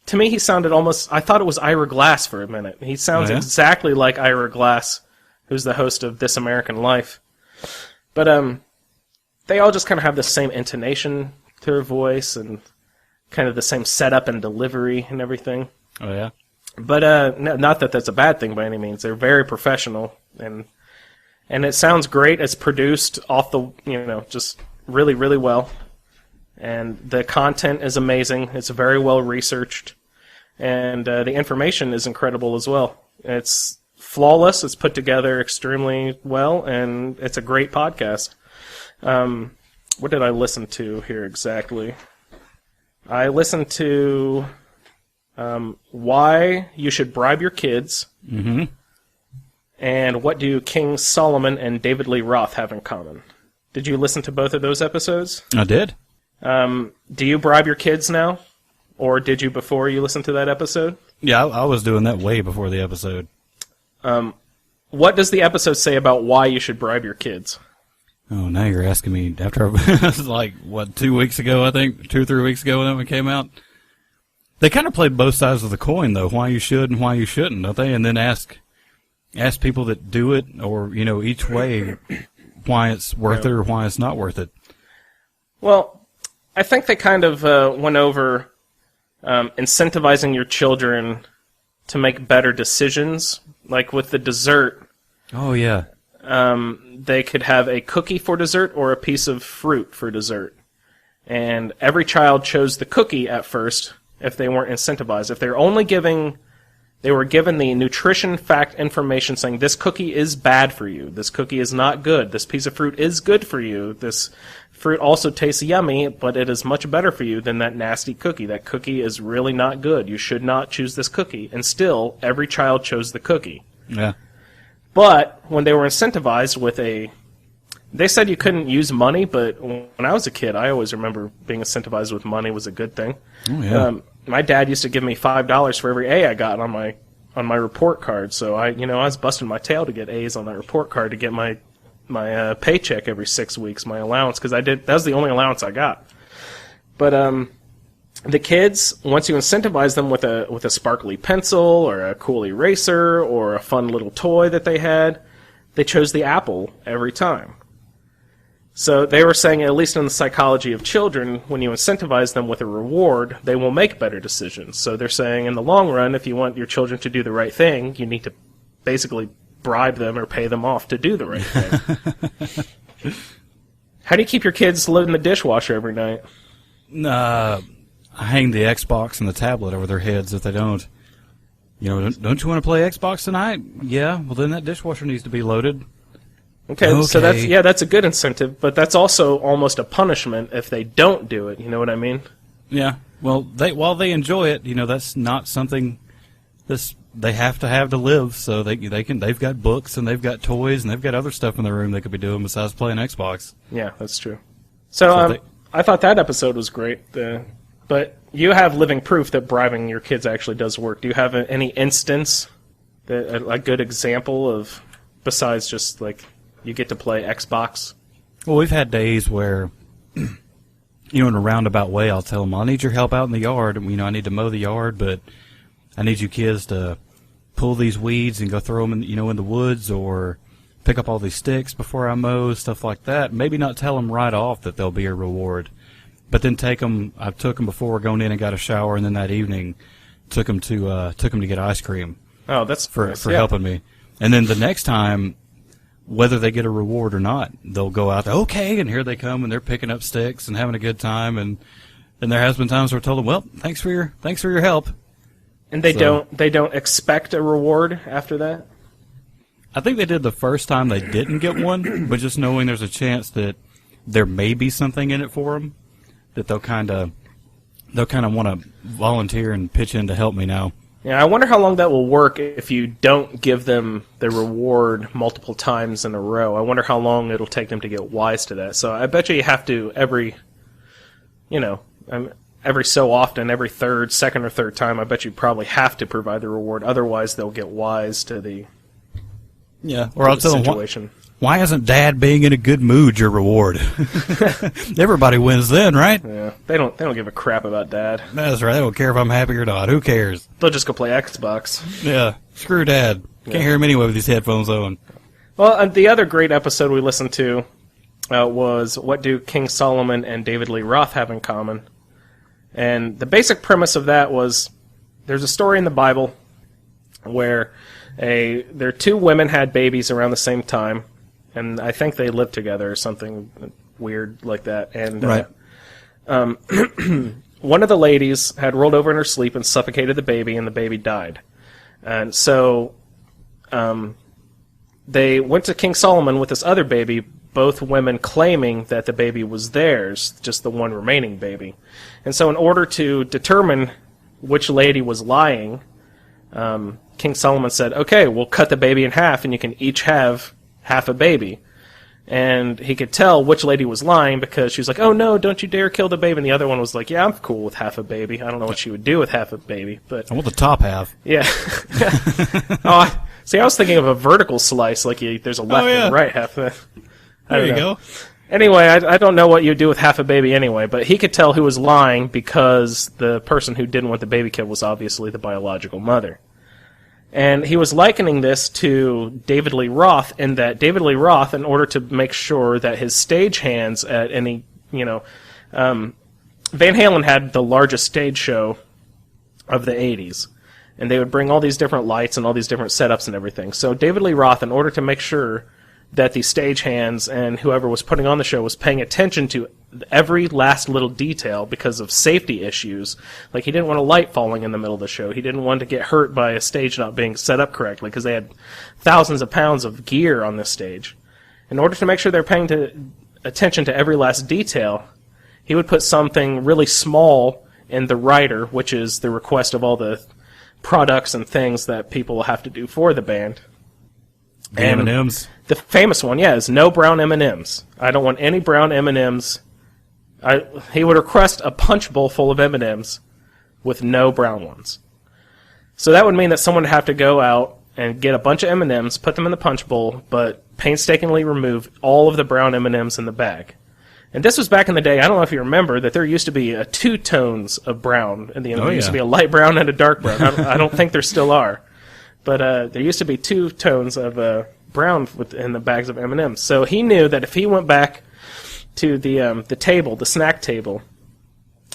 to me, he sounded almost, I thought it was Ira Glass for a minute. He sounds exactly like Ira Glass, who's the host of This American Life. But they all just kind of have the same intonation to their voice and kind of the same setup and delivery and everything. Oh, yeah? But not that that's a bad thing by any means. They're very professional, and it sounds great. It's produced off the, just really, really well. And the content is amazing. It's very well researched. And the information is incredible as well. It's flawless. It's put together extremely well, and it's a great podcast. What did I listen to here exactly? I listened to Why You Should Bribe Your Kids, and What Do King Solomon and David Lee Roth Have in Common. Did you listen to both of those episodes? I did. Do you bribe your kids now? Or did you before you listened to that episode? Yeah, I was doing that way before the episode. What does the episode say about why you should bribe your kids? Oh, now you're asking me after it was like, 2 weeks ago, I think? 2 or 3 weeks ago when that one came out? They kind of played both sides of the coin, though, why you should and why you shouldn't, don't they? And then ask people that do it, or, each way, why it's worth it or why it's not worth it. Well, I think they kind of went over incentivizing your children to make better decisions. Like with the dessert. Oh, yeah. They could have a cookie for dessert or a piece of fruit for dessert. And every child chose the cookie at first if they weren't incentivized. If they were given the nutrition fact information saying this cookie is bad for you, this cookie is not good, this piece of fruit is good for you, this fruit also tastes yummy, but it is much better for you than that nasty cookie. That cookie is really not good. You should not choose this cookie. And still, every child chose the cookie. Yeah. But when they were incentivized with they said you couldn't use money, but when I was a kid, I always remember being incentivized with money was a good thing. Oh, yeah. My dad used to give me $5 for every A I got on my report card. So I was busting my tail to get A's on that report card to get my paycheck every 6 weeks, my allowance, because that was the only allowance I got. But the kids, once you incentivize them with a sparkly pencil or a cool eraser or a fun little toy that they had, they chose the apple every time. So they were saying, at least in the psychology of children, when you incentivize them with a reward, they will make better decisions. So they're saying, in the long run, if you want your children to do the right thing, you need to basically bribe them or pay them off to do the right thing. How do you keep your kids loading the dishwasher every night? I hang the Xbox and the tablet over their heads if they don't. You know, don't you want to play Xbox tonight? Yeah, well then that dishwasher needs to be loaded. Okay, so that's a good incentive, but that's also almost a punishment if they don't do it. You know what I mean? Yeah. Well, while they enjoy it, you know, that's not something they have to live. So they've got books and they've got toys and they've got other stuff in their room they could be doing besides playing Xbox. Yeah, that's true. So I thought that episode was great. But you have living proof that bribing your kids actually does work. Do you have any instance, a good example of, besides just like you get to play Xbox? Well, we've had days where, you know, in a roundabout way, I'll tell them, I need your help out in the yard. And, you know, I need to mow the yard, but I need you kids to pull these weeds and go throw them in the woods, or pick up all these sticks before I mow, stuff like that. Maybe not tell them right off that there'll be a reward. But then I took them before going in and got a shower, and then that evening took them to get ice cream. Oh, that's for nice. helping me. And then the next time, whether they get a reward or not, they'll go out, okay, and here they come, and they're picking up sticks and having a good time. And there has been times where I told them, well, thanks for your help. And they don't expect a reward after that? I think they did the first time they didn't get one, but just knowing there's a chance that there may be something in it for them, that they'll kind of want to volunteer and pitch in to help me now. Yeah, I wonder how long that will work if you don't give them the reward multiple times in a row. I wonder how long it'll take them to get wise to that. So I bet you have to every so often, every second or third time, I bet you probably have to provide the reward. Otherwise, they'll get wise to the Or I'll tell them, why isn't Dad being in a good mood your reward? Everybody wins then, right? Yeah, they don't give a crap about Dad. That's right. They don't care if I'm happy or not. Who cares? They'll just go play Xbox. Yeah, screw Dad. Can't hear him anyway with these headphones on. Well, the other great episode we listened to was What Do King Solomon and David Lee Roth Have in Common? And the basic premise of that was there's a story in the Bible where their two women had babies around the same time, and I think they lived together or something weird like that. And right. One of the ladies had rolled over in her sleep and suffocated the baby, and the baby died. And so they went to King Solomon with this other baby, both women claiming that the baby was theirs, just the one remaining baby. And so in order to determine which lady was lying, King Solomon said, okay, we'll cut the baby in half, and you can each have half a baby. And he could tell which lady was lying because she was like, oh no, don't you dare kill the baby. And the other one was like, yeah, I'm cool with half a baby. I don't know what she would do with half a baby, but I want the top half. Yeah. See, I was thinking of a vertical slice, like there's a left and right half. There you go. Anyway, I don't know what you do with half a baby anyway, but he could tell who was lying because the person who didn't want the baby killed was obviously the biological mother. And he was likening this to David Lee Roth, in that David Lee Roth, in order to make sure that his stagehands at any, Van Halen had the largest stage show of the 80s. And they would bring all these different lights and all these different setups and everything. So David Lee Roth, in order to make sure that the stagehands and whoever was putting on the show was paying attention to every last little detail because of safety issues. Like, he didn't want a light falling in the middle of the show. He didn't want to get hurt by a stage not being set up correctly because they had thousands of pounds of gear on this stage. In order to make sure they're paying attention to every last detail, he would put something really small in the rider, which is the request of all the products and things that people will have to do for the band. The M&Ms. The famous one, is no brown M&Ms. I don't want any brown M&Ms. He would request a punch bowl full of M&Ms with no brown ones. So that would mean that someone would have to go out and get a bunch of M&Ms, put them in the punch bowl, but painstakingly remove all of the brown M&Ms in the bag. And this was back in the day, I don't know if you remember, that there used to be two tones of brown. And there used to be a light brown and a dark brown. I don't think there still are. But there used to be two tones of brown in the bags of M&Ms. So he knew that if he went back to the table, the snack table,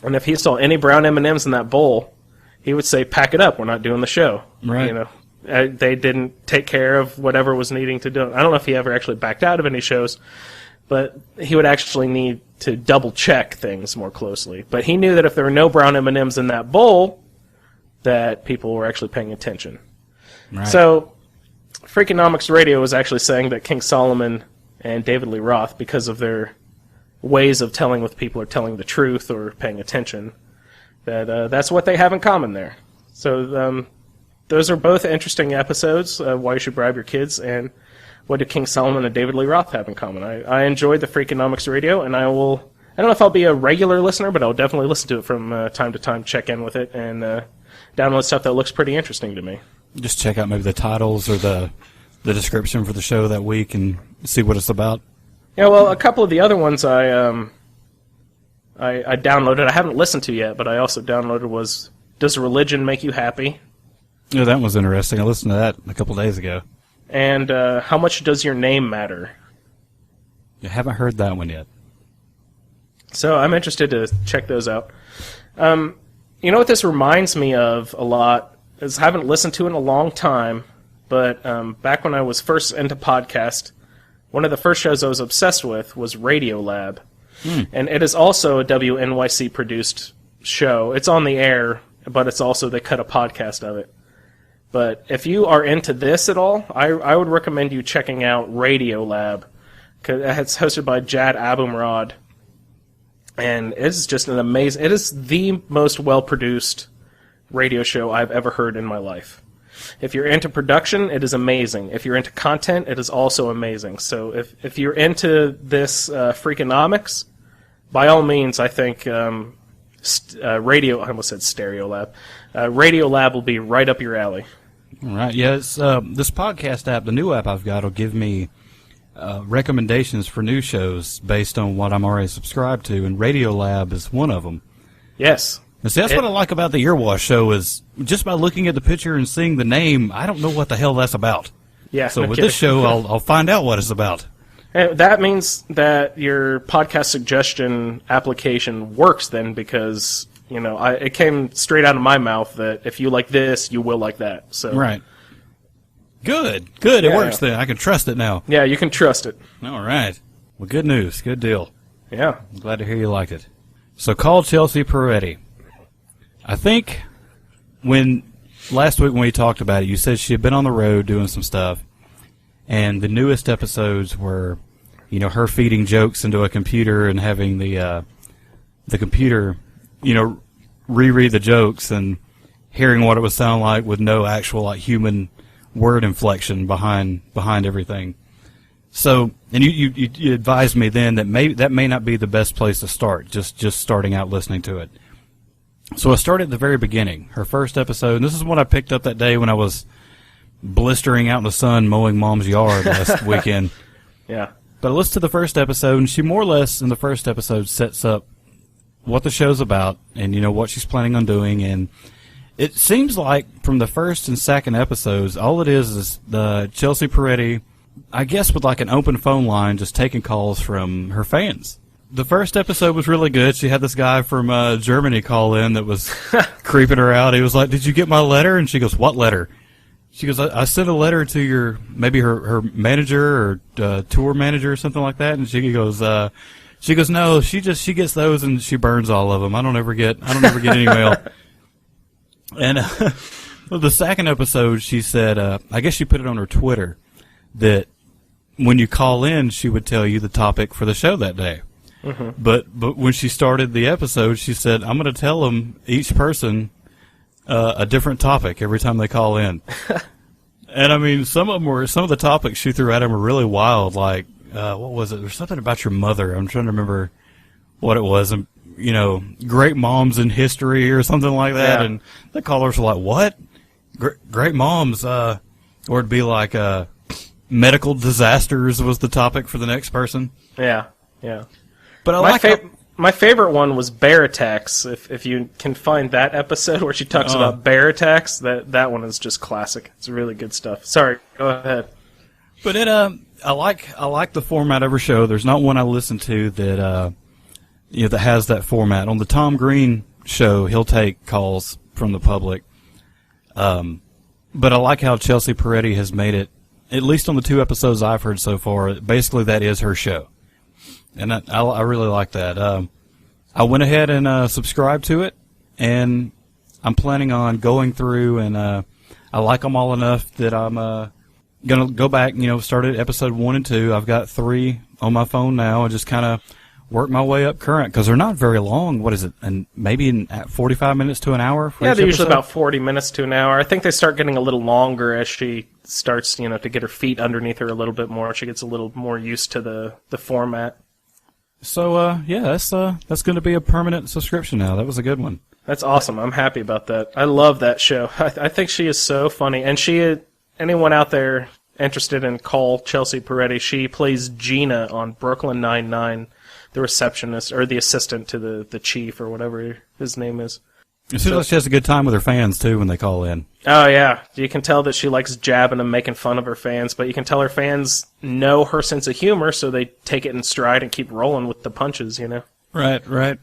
and if he saw any brown M&Ms in that bowl, he would say, pack it up, we're not doing the show. Right. They didn't take care of whatever was needing to do. I don't know if he ever actually backed out of any shows, but he would actually need to double check things more closely. But he knew that if there were no brown M&Ms in that bowl, that people were actually paying attention. Right. So, Freakonomics Radio was actually saying that King Solomon and David Lee Roth, because of their ways of telling what people are telling the truth or paying attention, that that's what they have in common there. So, those are both interesting episodes, Why You Should Bribe Your Kids, and what do King Solomon and David Lee Roth have in common. I enjoyed the Freakonomics Radio, and I don't know if I'll be a regular listener, but I'll definitely listen to it from time to time, check in with it, and download stuff that looks pretty interesting to me. Just check out maybe the titles or the description for the show that week and see what it's about. Yeah, well, a couple of the other ones I downloaded, I haven't listened to yet, but I also downloaded was Does Religion Make You Happy? Yeah, that was interesting. I listened to that a couple days ago. And How Much Does Your Name Matter? I haven't heard that one yet. So I'm interested to check those out. You know what this reminds me of a lot is I haven't listened to it in a long time, but back when I was first into podcast, one of the first shows I was obsessed with was Radiolab. And it is also a WNYC produced show. It's on the air, but it's also, they cut a podcast of it. But if you are into this at all, I would recommend you checking out Radiolab. It's hosted by Jad Abumrad. And it's just an amazing, it is the most well-produced radio show I've ever heard in my life. If you're into production, it is amazing. If you're into content, it is also amazing. So if you're into this Freakonomics, by all means, I think I almost said Stereolab. Radiolab will be right up your alley. All right. Yeah, it's, this podcast app, the new app I've got, will give me recommendations for new shows based on what I'm already subscribed to, and Radiolab is one of them. Yes. And see, that's what I like about the Earwash show is just by looking at the picture and seeing the name, I don't know what the hell that's about. Yeah. So no with kidding. this show, I'll find out what it's about. And that means that your podcast suggestion application works then, because it came straight out of my mouth that if you like this, you will like that. So Right. Good. It Yeah. works then. I can trust it now. Yeah, you can trust it. All right. Well, good news. Good deal. Yeah. I'm glad to hear you liked it. So call Chelsea Peretti. I think last week when we talked about it, you said she had been on the road doing some stuff, and the newest episodes were, her feeding jokes into a computer and having the computer, reread the jokes and hearing what it would sound like with no actual human word inflection behind everything. So, and you advised me then that that may not be the best place to start, just starting out listening to it. So I started at the very beginning, her first episode, and this is what I picked up that day when I was blistering out in the sun mowing Mom's yard last weekend. Yeah. But I listened to the first episode, and she more or less in the first episode sets up what the show's about and, what she's planning on doing. And it seems like from the first and second episodes, all it is the Chelsea Peretti, I guess with an open phone line, just taking calls from her fans. The first episode was really good. She had this guy from Germany call in that was creeping her out. He was like, "Did you get my letter?" And she goes, "What letter?" She goes, I sent a letter to maybe her manager or tour manager or something like that. And she goes, no, she gets those and she burns all of them. I don't ever get any mail. And the second episode, she said, I guess she put it on her Twitter that when you call in, she would tell you the topic for the show that day. Mm-hmm. But when she started the episode, she said, I'm going to tell them, each person, a different topic every time they call in. And I mean, some of the topics she threw at them were really wild. Like, what was it? There's something about your mother. I'm trying to remember what it was. Great moms in history or something like that. Yeah. And the callers were like, what? Great moms. Or it'd be like, medical disasters was the topic for the next person. Yeah. Yeah. But my favorite one was bear attacks. If you can find that episode where she talks about bear attacks, that one is just classic. It's really good stuff. Sorry, go ahead. But I like the format of her show. There's not one I listen to that that has that format. On the Tom Green show, he'll take calls from the public. But I like how Chelsea Peretti has made it, at least on the 2 episodes I've heard so far. Basically, that is her show. And I really like that. I went ahead and subscribed to it, and I'm planning on going through, and I like them all enough that I'm going to go back, start at episode 1 and 2. I've got 3 on my phone now, and just kind of work my way up current, because they're not very long. What is it? And maybe in 45 minutes to an hour for Yeah, each they're usually episode? about 40 minutes to an hour. I think they start getting a little longer as she starts, to get her feet underneath her a little bit more. She gets a little more used to the format. So, yeah, that's going to be a permanent subscription now. That was a good one. That's awesome. I'm happy about that. I love that show. I think she is so funny. And anyone out there interested in call Chelsea Peretti, she plays Gina on Brooklyn Nine-Nine, the receptionist, or the assistant to the chief, or whatever his name is. It seems like she has a good time with her fans, too, when they call in. Oh, yeah. You can tell that she likes jabbing and making fun of her fans, but you can tell her fans know her sense of humor, so they take it in stride and keep rolling with the punches, Right.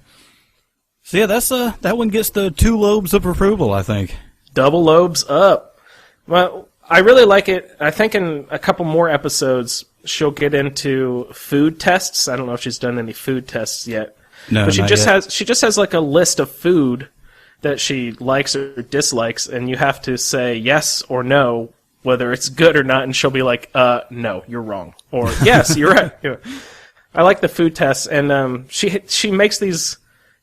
So, yeah, that one gets the 2 lobes of approval, I think. Double lobes up. Well, I really like it. I think in a couple more episodes, she'll get into food tests. I don't know if she's done any food tests yet. No, but she not just yet. has like a list of food that she likes or dislikes, and you have to say yes or no whether it's good or not, and she'll be like, no, you're wrong, or yes, you're right. Yeah. I like the food tests, and she makes these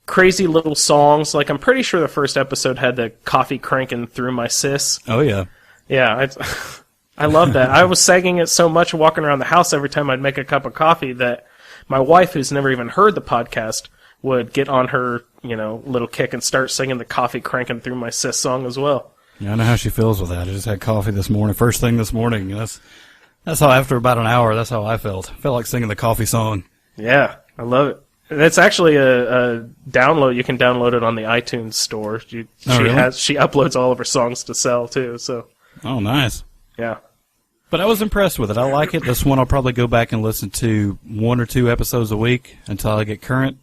crazy little songs. Like, I'm pretty sure the first episode had the coffee cranking through my sis. Oh, yeah. Yeah, I love that. I was singing it so much walking around the house every time I'd make a cup of coffee that my wife, who's never even heard the podcast, would get on her, little kick and start singing the coffee cranking through my sis song as well. Yeah, I know how she feels with that. I just had coffee this morning, first thing this morning. That's how, after about an hour, that's how I felt. I felt like singing the coffee song. Yeah, I love it. It's actually a download. You can download it on the iTunes store. She uploads all of her songs to sell too. So. Oh, nice. Yeah. But I was impressed with it. I like it. This one I'll probably go back and listen to 1 or 2 episodes a week until I get current.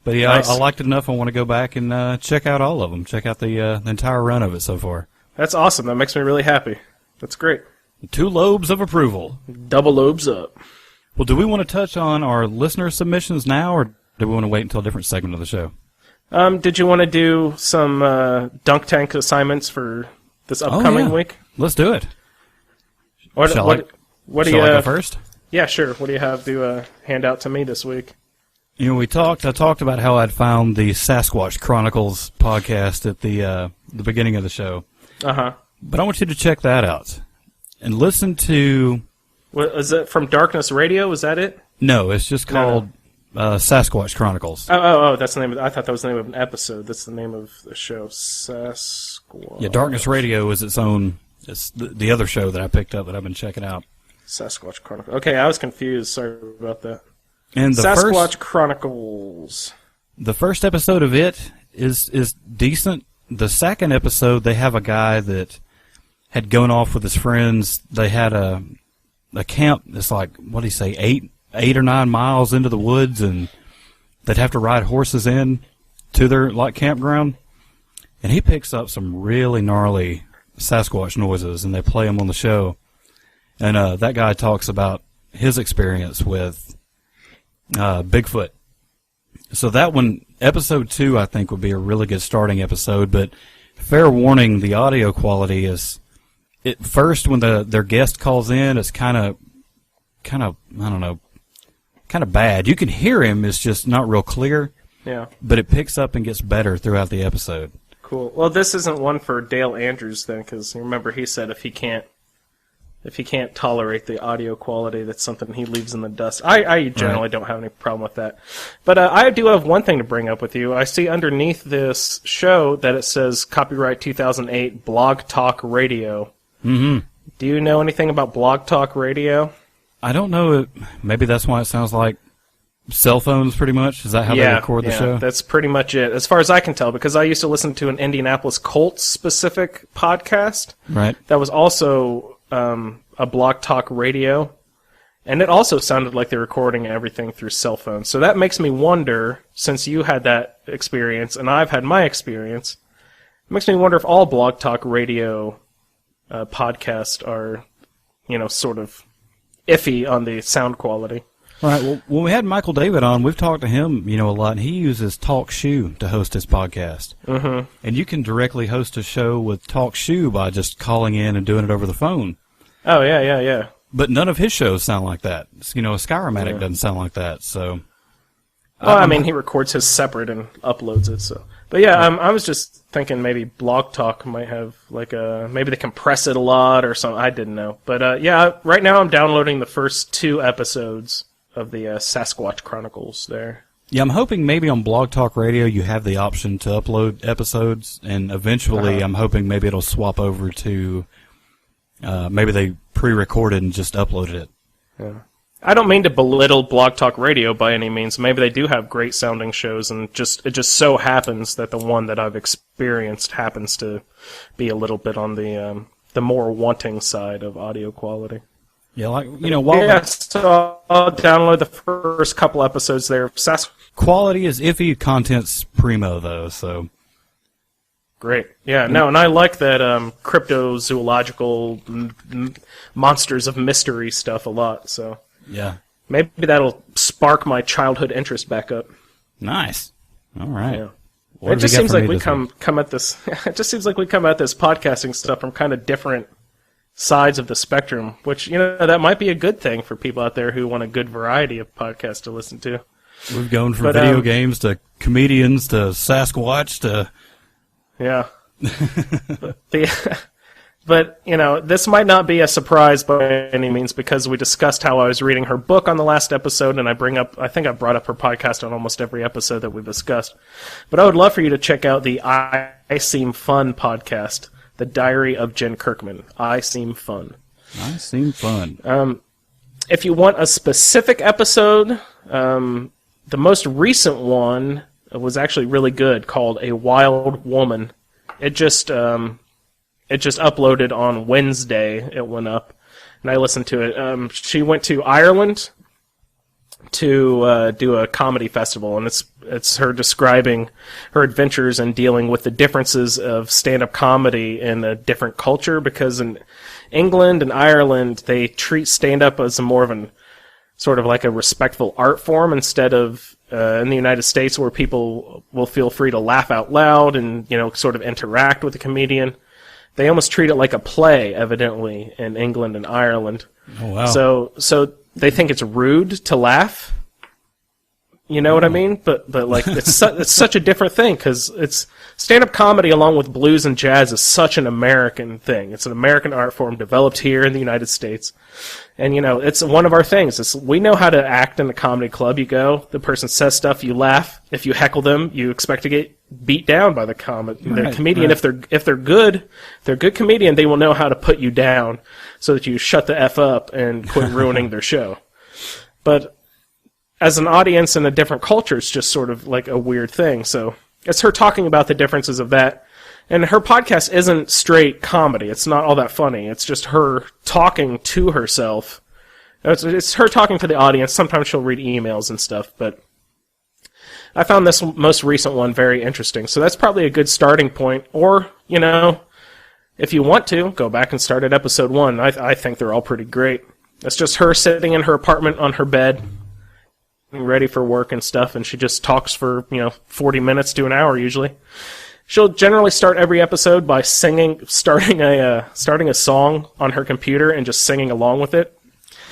But yeah, Nice. I liked it enough. I want to go back and check out all of them. Check out the entire run of it so far. That's awesome. That makes me really happy. That's great. 2 lobes of approval. Double lobes up. Well, do we want to touch on our listener submissions now, or do we want to wait until a different segment of the show? Did you want to do some dunk tank assignments for this upcoming week? Let's do it. What Shall do I you go first? Yeah, sure. What do you have to hand out to me this week? I talked about how I'd found the Sasquatch Chronicles podcast at the beginning of the show. Uh-huh. But I want you to check that out and listen to... What, is it from Darkness Radio? Is that it? No, it's just called Sasquatch Chronicles. Oh, that's the name I thought that was the name of an episode. That's the name of the show. Sasquatch. Yeah, Darkness Radio is its own... It's the other show that I picked up that I've been checking out. Sasquatch Chronicles. Okay, I was confused. Sorry about that. And the Sasquatch Chronicles. The first episode of it is decent. The second episode, they have a guy that had gone off with his friends. They had a camp that's like, what do you say, 8 or 9 miles into the woods, and they'd have to ride horses in to their campground. And he picks up some really gnarly Sasquatch noises, and they play them on the show. And that guy talks about his experience with Bigfoot. So that one, episode 2, I think would be a really good starting episode, but fair warning, the audio quality is, at first when their guest calls in, it's kind of, I don't know, kind of bad. You can hear him, it's just not real clear. Yeah. But it picks up and gets better throughout the episode. Cool. Well, this isn't one for Dale Andrews then, because remember he said if he can't tolerate the audio quality, that's something he leaves in the dust. I generally don't have any problem with that. But I do have one thing to bring up with you. I see underneath this show that it says copyright 2008 Blog Talk Radio. Mm-hmm. Do you know anything about Blog Talk Radio? I don't know. Maybe that's why it sounds like cell phones, pretty much. Is that how they record the show? That's pretty much it, as far as I can tell, because I used to listen to an Indianapolis Colts-specific podcast. Right. That was also a Blog Talk Radio, and it also sounded like they're recording everything through cell phones. So that makes me wonder, since you had that experience and I've had my experience, it makes me wonder if all Blog Talk Radio podcasts are, sort of iffy on the sound quality. All right. Well, when we had Michael David on, we've talked to him, a lot, and he uses TalkShoe to host his podcast. Mm-hmm. And you can directly host a show with TalkShoe by just calling in and doing it over the phone. Oh, yeah. But none of his shows sound like that. Skyrimatic doesn't sound like that. So, well, I mean, he records his separate and uploads it. So, but yeah, I was just thinking maybe Blog Talk might have maybe they compress it a lot or something. I didn't know, but yeah, right now I'm downloading the first 2 episodes of the Sasquatch Chronicles there. Yeah, I'm hoping maybe on Blog Talk Radio you have the option to upload episodes, and eventually I'm hoping maybe it'll swap over to maybe they pre-recorded and just uploaded it. Yeah. I don't mean to belittle Blog Talk Radio by any means. Maybe they do have great sounding shows, and it just so happens that the one that I've experienced happens to be a little bit on the more wanting side of audio quality. Yeah, so I'll download the first couple episodes there. Quality is iffy, content's primo, though, so... Great. Yeah, no, and I like that cryptozoological monsters of mystery stuff a lot, so... Yeah. Maybe that'll spark my childhood interest back up. Nice. All right. Yeah. It just seems like we come at this. It just seems like we come at this podcasting stuff from kind of different sides of the spectrum, which that might be a good thing for people out there who want a good variety of podcasts to listen to. We've gone from video games to comedians to Sasquatch to yeah. But, this might not be a surprise by any means because we discussed how I was reading her book on the last episode, and I think I brought up her podcast on almost every episode that we've discussed. But I would love for you to check out the I Seem Fun podcast, The Diary of Jen Kirkman. I Seem Fun. I Seem Fun. If you want a specific episode, the most recent one was actually really good, called A Wild Woman. It just uploaded on Wednesday. It went up, and I listened to it. She went to Ireland to do a comedy festival, and it's her describing her adventures and dealing with the differences of stand-up comedy in a different culture, because in England and Ireland, they treat stand-up as more of an sort of like a respectful art form instead of in the United States where people will feel free to laugh out loud and, sort of interact with the comedian. They almost treat it like a play, evidently, in England and Ireland. Oh, wow. So they think it's rude to laugh. You know what I mean? But it's such a different thing, because it's stand-up comedy along with blues and jazz is such an American thing. It's an American art form developed here in the United States. And, it's one of our things. We know how to act in a comedy club. You go, the person says stuff, you laugh. If you heckle them, you expect to get beat down by the comedian. Right. If they're good comedian, they will know how to put you down so that you shut the F up and quit ruining their show. But as an audience in a different culture, it's just sort of like a weird thing. So it's her talking about the differences of that. And her podcast isn't straight comedy. It's not all that funny. It's just her talking to herself. It's her talking to the audience. Sometimes she'll read emails and stuff, but I found this most recent one very interesting. So that's probably a good starting point. Or, if you want to, go back and start at episode 1. I think they're all pretty great. It's just her sitting in her apartment on her bed, ready for work and stuff, and she just talks for 40 minutes to an hour usually. She'll generally start every episode by starting a song on her computer and just singing along with it.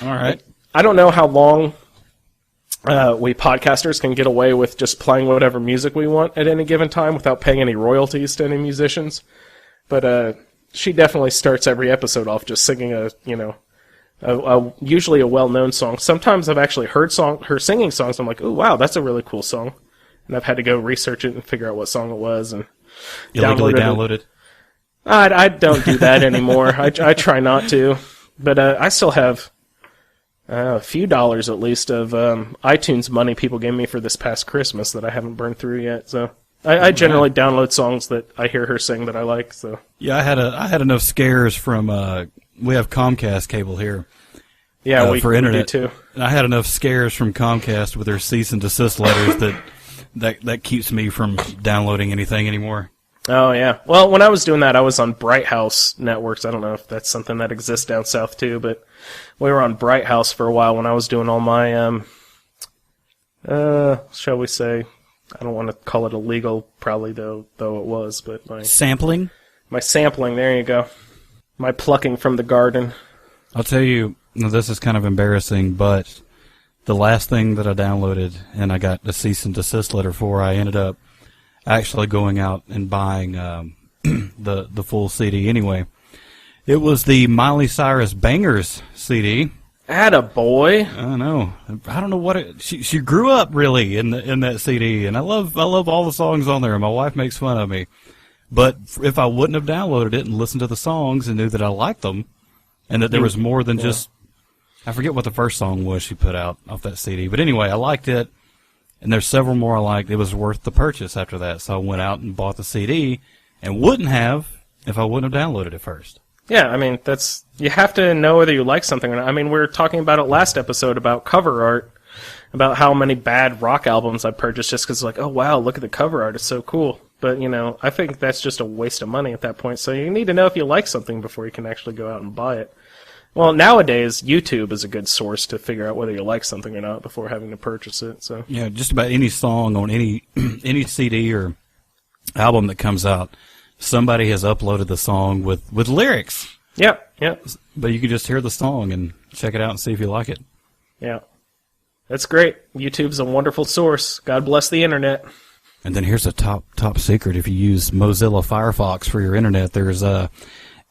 All right. I don't know how long we podcasters can get away with just playing whatever music we want at any given time without paying any royalties to any musicians, but she definitely starts every episode off just singing usually a well-known song. Sometimes I've actually heard her singing songs. I'm like, oh wow, that's a really cool song, and I've had to go research it and figure out what song it was and illegally download it. I don't do that anymore. I try not to, but I still have a few dollars at least of iTunes money people gave me for this past Christmas that I haven't burned through yet. So I generally download songs that I hear her sing that I like. So yeah, I had enough scares from we have Comcast cable here. Yeah, for internet do too. And I had enough scares from Comcast with their cease and desist letters that keeps me from downloading anything anymore. Oh yeah. Well, when I was doing that, I was on Bright House Networks. I don't know if that's something that exists down south too, but we were on Bright House for a while when I was doing all my Shall we say, I don't want to call it illegal, probably though it was, but Sampling? my sampling, there you go. My plucking from the garden. I'll tell you, this is kind of embarrassing, but the last thing that I downloaded and I got a cease and desist letter for, I ended up actually going out and buying the full CD anyway. It was the Miley Cyrus Bangers CD. Attaboy. I know. I don't know what she grew up really in that CD, and I love all the songs on there. My wife makes fun of me, but if I wouldn't have downloaded it and listened to the songs and knew that I liked them, and that there was more than just, I forget what the first song was she put out off that CD, but anyway, I liked it, and there's several more I liked. It was worth the purchase after that, so I went out and bought the CD, and wouldn't have if I wouldn't have downloaded it first. Yeah, I mean, you have to know whether you like something or not. I mean, we were talking about it last episode about cover art, about how many bad rock albums I purchased just because, like, oh, wow, look at the cover art, it's so cool. But, I think that's just a waste of money at that point. So you need to know if you like something before you can actually go out and buy it. Well, nowadays, YouTube is a good source to figure out whether you like something or not before having to purchase it. So yeah, just about any song on any CD or album that comes out, somebody has uploaded the song with lyrics. Yep. But you can just hear the song and check it out and see if you like it. Yeah. That's great. YouTube's a wonderful source. God bless the internet. And then here's a top secret. If you use Mozilla Firefox for your internet, there's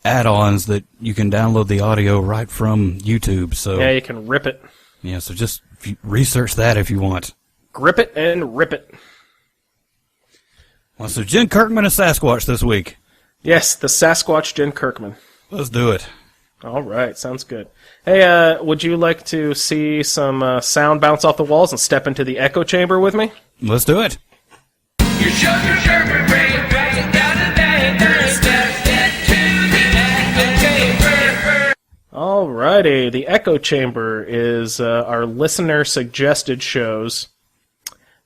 add-ons that you can download the audio right from YouTube. So yeah, you can rip it. Yeah, so just research that if you want. Grip it and rip it. Well, so Jen Kirkman and Sasquatch this week. Yes, the Sasquatch Jen Kirkman. Let's do it. All right, sounds good. Hey, would you like to see some sound bounce off the walls and step into the echo chamber with me? Let's do it. Your sugar brain dragging down the banker. Step into the echo chamber. All righty, the echo chamber is our listener-suggested shows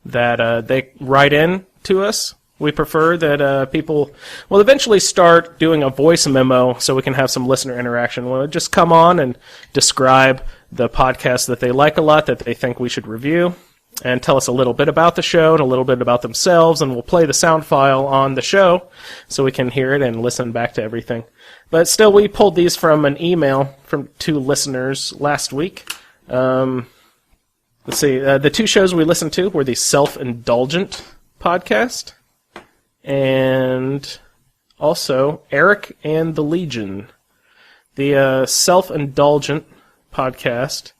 that they write in to us. We prefer that people will eventually start doing a voice memo so we can have some listener interaction. We'll just come on and describe the podcast that they like a lot, that they think we should review, and tell us a little bit about the show and a little bit about themselves, and we'll play the sound file on the show so we can hear it and listen back to everything. But still, we pulled these from an email from 2 listeners last week. Let's see, the 2 shows we listened to were the Self-Indulgent podcast and also Eric and the Legion. The Self-Indulgent podcast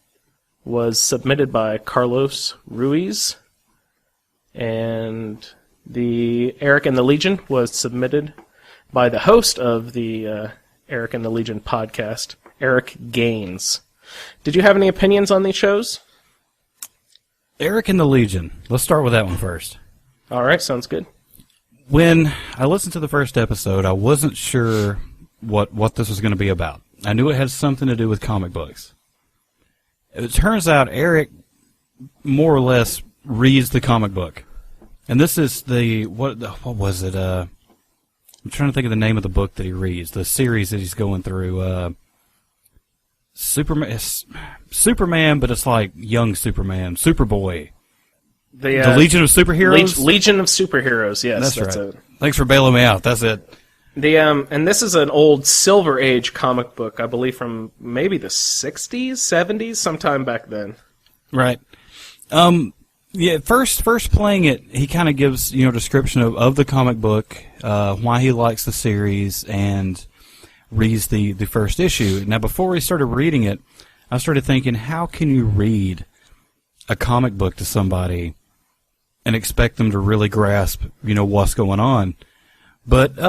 was submitted by Carlos Ruiz, and the Eric and the Legion was submitted by the host of the Eric and the Legion podcast, Eric Gaines. Did you have any opinions on these shows? Eric and the Legion. Let's start with that one first. All right, sounds good. When I listened to the first episode, I wasn't sure what this was going to be about. I knew it had something to do with comic books. It turns out Eric more or less reads the comic book. And this is what was it? I'm trying to think of the name of the book that he reads, the series that he's going through. Superman, but it's like young Superman, Superboy. The Legion of Superheroes? Legion of Superheroes, yes. That's right. It. Thanks for bailing me out. That's it. And this is an old Silver Age comic book, I believe from maybe the 60s, 70s, sometime back then. Right. Yeah, first playing it, he kind of gives, description of the comic book, why he likes the series, and reads the first issue. Now, before we started reading it, I started thinking, how can you read a comic book to somebody and expect them to really grasp, what's going on? But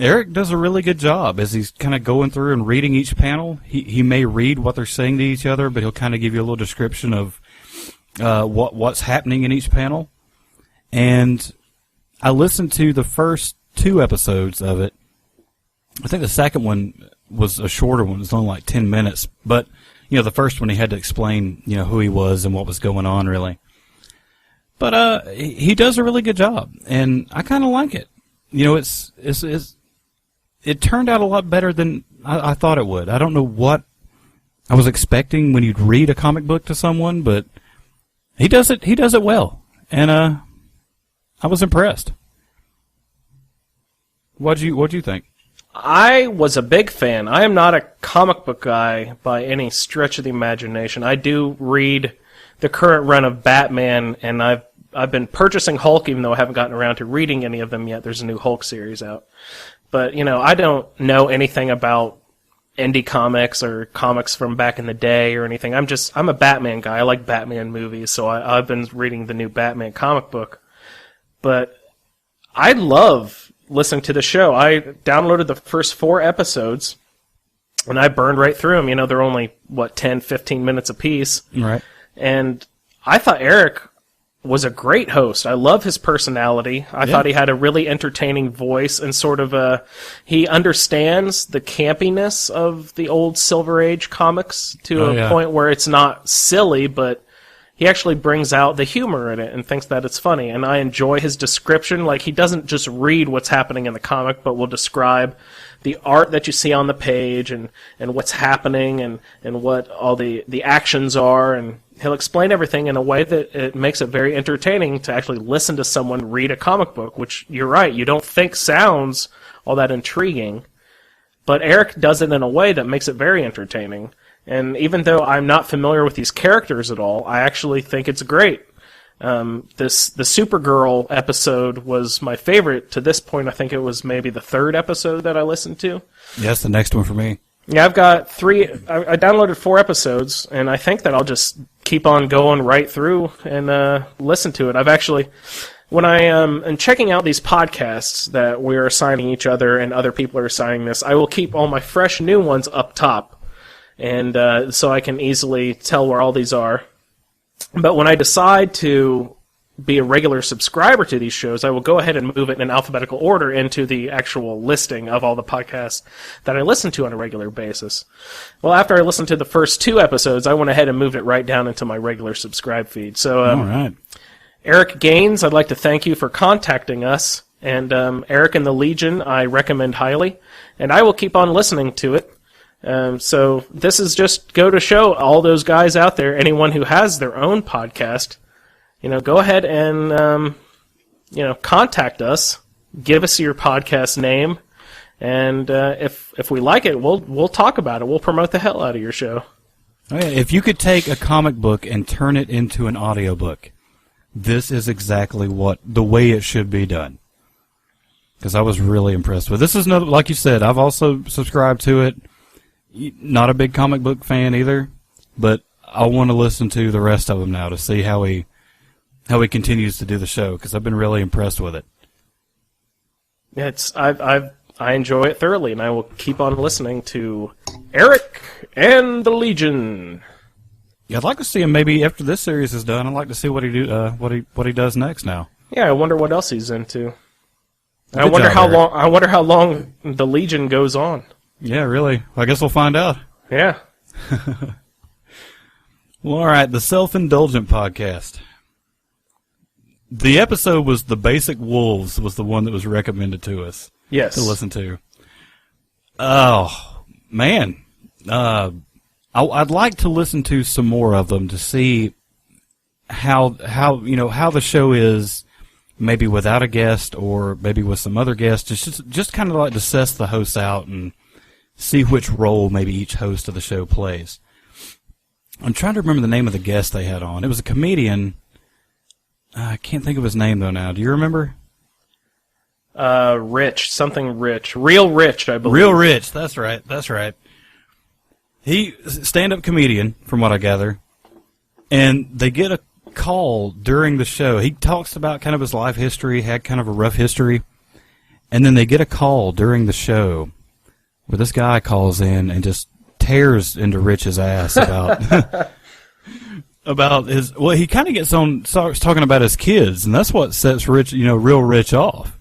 Eric does a really good job as he's kind of going through and reading each panel. He may read what they're saying to each other, but he'll kind of give you a little description of what's happening in each panel. And I listened to the first 2 episodes of it. I think the second one was a shorter one. It was only like 10 minutes. But, the first one he had to explain, who he was and what was going on, really. But he does a really good job, and I kind of like it. It turned out a lot better than I thought it would. I don't know what I was expecting when you'd read a comic book to someone, but He does it well, and I was impressed. What'd you think? I was a big fan. I am not a comic book guy by any stretch of the imagination. I do read the current run of Batman, and I've been purchasing Hulk, even though I haven't gotten around to reading any of them yet. There's a new Hulk series out. But, I don't know anything about indie comics or comics from back in the day or anything. I'm a Batman guy. I like Batman movies, so I've been reading the new Batman comic book. But I love listening to the show. I downloaded the first 4 episodes, and I burned right through them. They're only, 10, 15 minutes apiece. Right. And I thought Eric was a great host. I love his personality. I thought he had a really entertaining voice and sort of he understands the campiness of the old Silver Age comics to a point where it's not silly, but he actually brings out the humor in it and thinks that it's funny. And I enjoy his description. Like, he doesn't just read what's happening in the comic, but will describe the art that you see on the page and what's happening and what all the actions are, and he'll explain everything in a way that it makes it very entertaining to actually listen to someone read a comic book, which, you're right, you don't think sounds all that intriguing. But Eric does it in a way that makes it very entertaining. And even though I'm not familiar with these characters at all, I actually think it's great. The Supergirl episode was my favorite to this point. I think it was maybe the 3rd episode that I listened to. Yeah, that's the next one for me. Yeah, I've got 3. I downloaded 4 episodes, and I think that I'll just keep on going right through and listen to it. I've actually, when I am checking out these podcasts that we're assigning each other and other people are assigning this, I will keep all my fresh new ones up top, and so I can easily tell where all these are. But when I decide to be a regular subscriber to these shows, I will go ahead and move it in alphabetical order into the actual listing of all the podcasts that I listen to on a regular basis. Well, after I listened to the first 2 episodes, I went ahead and moved it right down into my regular subscribe feed. So, all right. Eric Gaines, I'd like to thank you for contacting us. And Eric and the Legion, I recommend highly. And I will keep on listening to it. So this is just go to show all those guys out there, anyone who has their own podcast, go ahead and, contact us, give us your podcast name, and if we like it, we'll talk about it. We'll promote the hell out of your show. Oh, yeah. If you could take a comic book and turn it into an audiobook, this is exactly the way it should be done. Because I was really impressed with it. This is another, like you said, I've also subscribed to it. Not a big comic book fan either, but I want to listen to the rest of them now to see how he continues to do the show, because I've been really impressed with it. Yeah, I enjoy it thoroughly, and I will keep on listening to Eric and the Legion. Yeah, I'd like to see him maybe after this series is done. I'd like to see what he does next now. Yeah, I wonder what else he's into. I wonder how long the Legion goes on. Yeah, really. I guess we'll find out. Yeah. Well, all right, the Self-Indulgent Podcast. The episode was The Basic Wolves was the one that was recommended to us. Yes. To listen to. Oh, man. I'd like to listen to some more of them to see how the show is, maybe without a guest or maybe with some other guests. Just kind of like to suss the hosts out and see which role maybe each host of the show plays. I'm trying to remember the name of the guest they had on. It was a comedian. I can't think of his name, though, now. Do you remember? Rich. Something Rich. Real Rich, I believe. Real Rich. That's right. He, stand-up comedian, from what I gather. And they get a call during the show. He talks about kind of his life history, had kind of a rough history. And then they get a call during the show where this guy calls in and just tears into Rich's ass about about his. Well, he kind of starts talking about his kids, and that's what sets Rich, Real Rich off.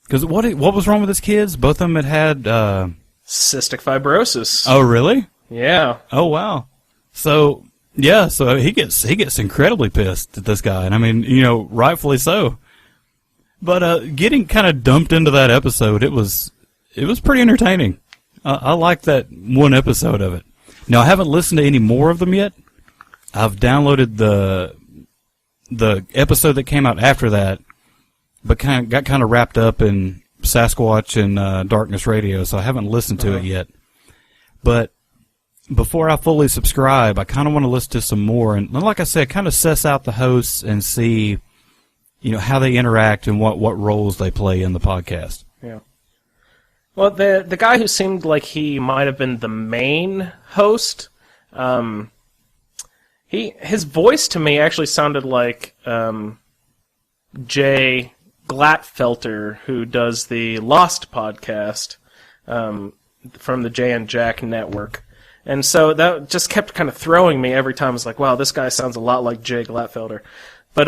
Because what was wrong with his kids? Both of them had cystic fibrosis. Oh, really? Yeah. Oh, wow. So he gets incredibly pissed at this guy, and I mean, rightfully so. But getting kind of dumped into that episode, it was pretty entertaining. I liked that one episode of it. Now, I haven't listened to any more of them yet. I've downloaded the episode that came out after that, but got kind of wrapped up in Sasquatch and Darkness Radio, so I haven't listened to it yet. But before I fully subscribe, I kind of want to listen to some more, and like I said, kind of suss out the hosts and see, how they interact and what roles they play in the podcast. Yeah. Well, the guy who seemed like he might have been the main host, his voice to me actually sounded like Jay Glatfelter, who does the Lost podcast from the Jay and Jack network. And so that just kept kind of throwing me every time. I was like, wow, this guy sounds a lot like Jay Glatfelter. But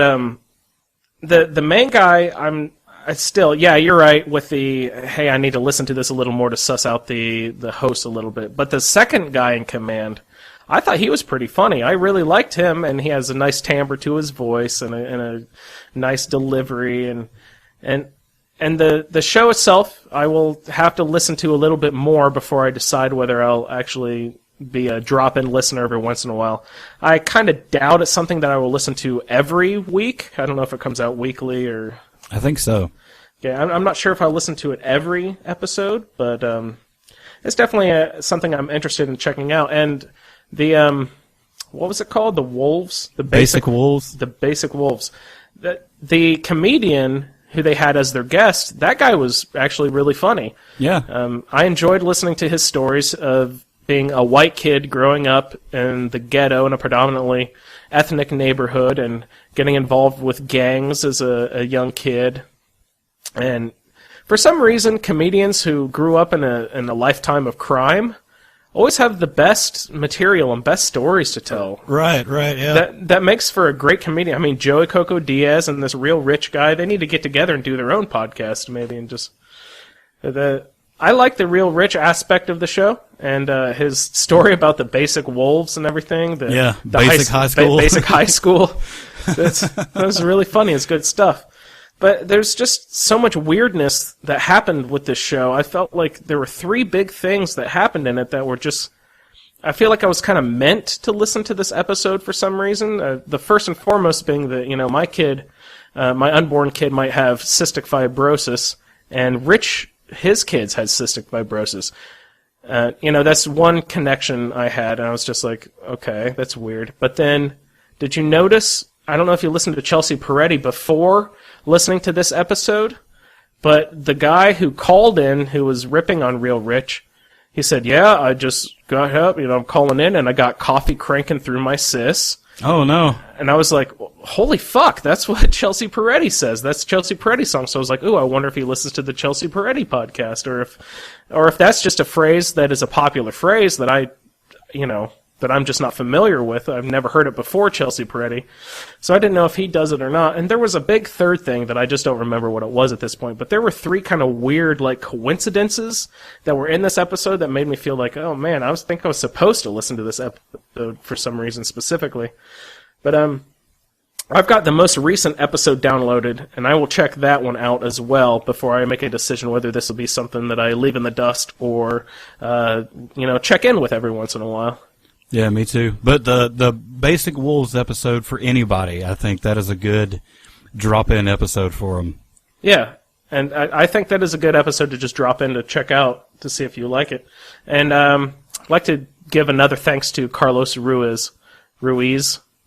the main guy, I still, yeah, you're right with the, hey, I need to listen to this a little more to suss out the host a little bit. But the second guy in command, I thought he was pretty funny. I really liked him, and he has a nice timbre to his voice and a nice delivery. And the show itself, I will have to listen to a little bit more before I decide whether I'll actually be a drop-in listener every once in a while. I kind of doubt it's something that I will listen to every week. I don't know if it comes out weekly or... I think so. Yeah, I'm not sure if I'll listen to it every episode, but it's definitely something I'm interested in checking out. And the what was it called? The Wolves, the Basic Wolves. The Basic Wolves. The comedian who they had as their guest, that guy was actually really funny. Yeah. I enjoyed listening to his stories of being a white kid growing up in the ghetto in a predominantly ethnic neighborhood and getting involved with gangs as a young kid. And for some reason, comedians who grew up in a lifetime of crime always have the best material and best stories to tell. Right, yeah. That makes for a great comedian. I mean, Joey Coco Diaz and this real rich guy, they need to get together and do their own podcast maybe and just... I like the real rich aspect of the show, and his story about the basic wolves and everything. The basic high school. Basic high school. That was really funny. It's good stuff. But there's just so much weirdness that happened with this show. I felt like there were 3 big things that happened in it that were just... I feel like I was kind of meant to listen to this episode for some reason. The first and foremost being that, my kid, my unborn kid might have cystic fibrosis, and Rich... his kids had cystic fibrosis. That's one connection I had, and I was just like, okay, that's weird. But then, did you notice, I don't know if you listened to Chelsea Peretti before listening to this episode, but the guy who called in, who was ripping on Real Rich, he said, yeah, I just got up, I'm calling in, and I got coffee cranking through my cis. Oh, no. And I was like, holy fuck, that's what Chelsea Peretti says. That's Chelsea Peretti's song. So I was like, ooh, I wonder if he listens to the Chelsea Peretti podcast, or if that's just a phrase that is a popular phrase that that I'm just not familiar with. I've never heard it before, Chelsea Peretti. So I didn't know if he does it or not. And there was a big third thing that I just don't remember what it was at this point. But there were 3 kind of weird, coincidences that were in this episode that made me feel like, oh man, I was supposed to listen to this episode for some reason specifically. But I've got the most recent episode downloaded, and I will check that one out as well before I make a decision whether this will be something that I leave in the dust or, check in with every once in a while. Yeah, me too. But the Basic Wolves episode for anybody, I think that is a good drop-in episode for them. Yeah, and I think that is a good episode to just drop in to check out to see if you like it. And I'd like to give another thanks to Carlos Ruiz.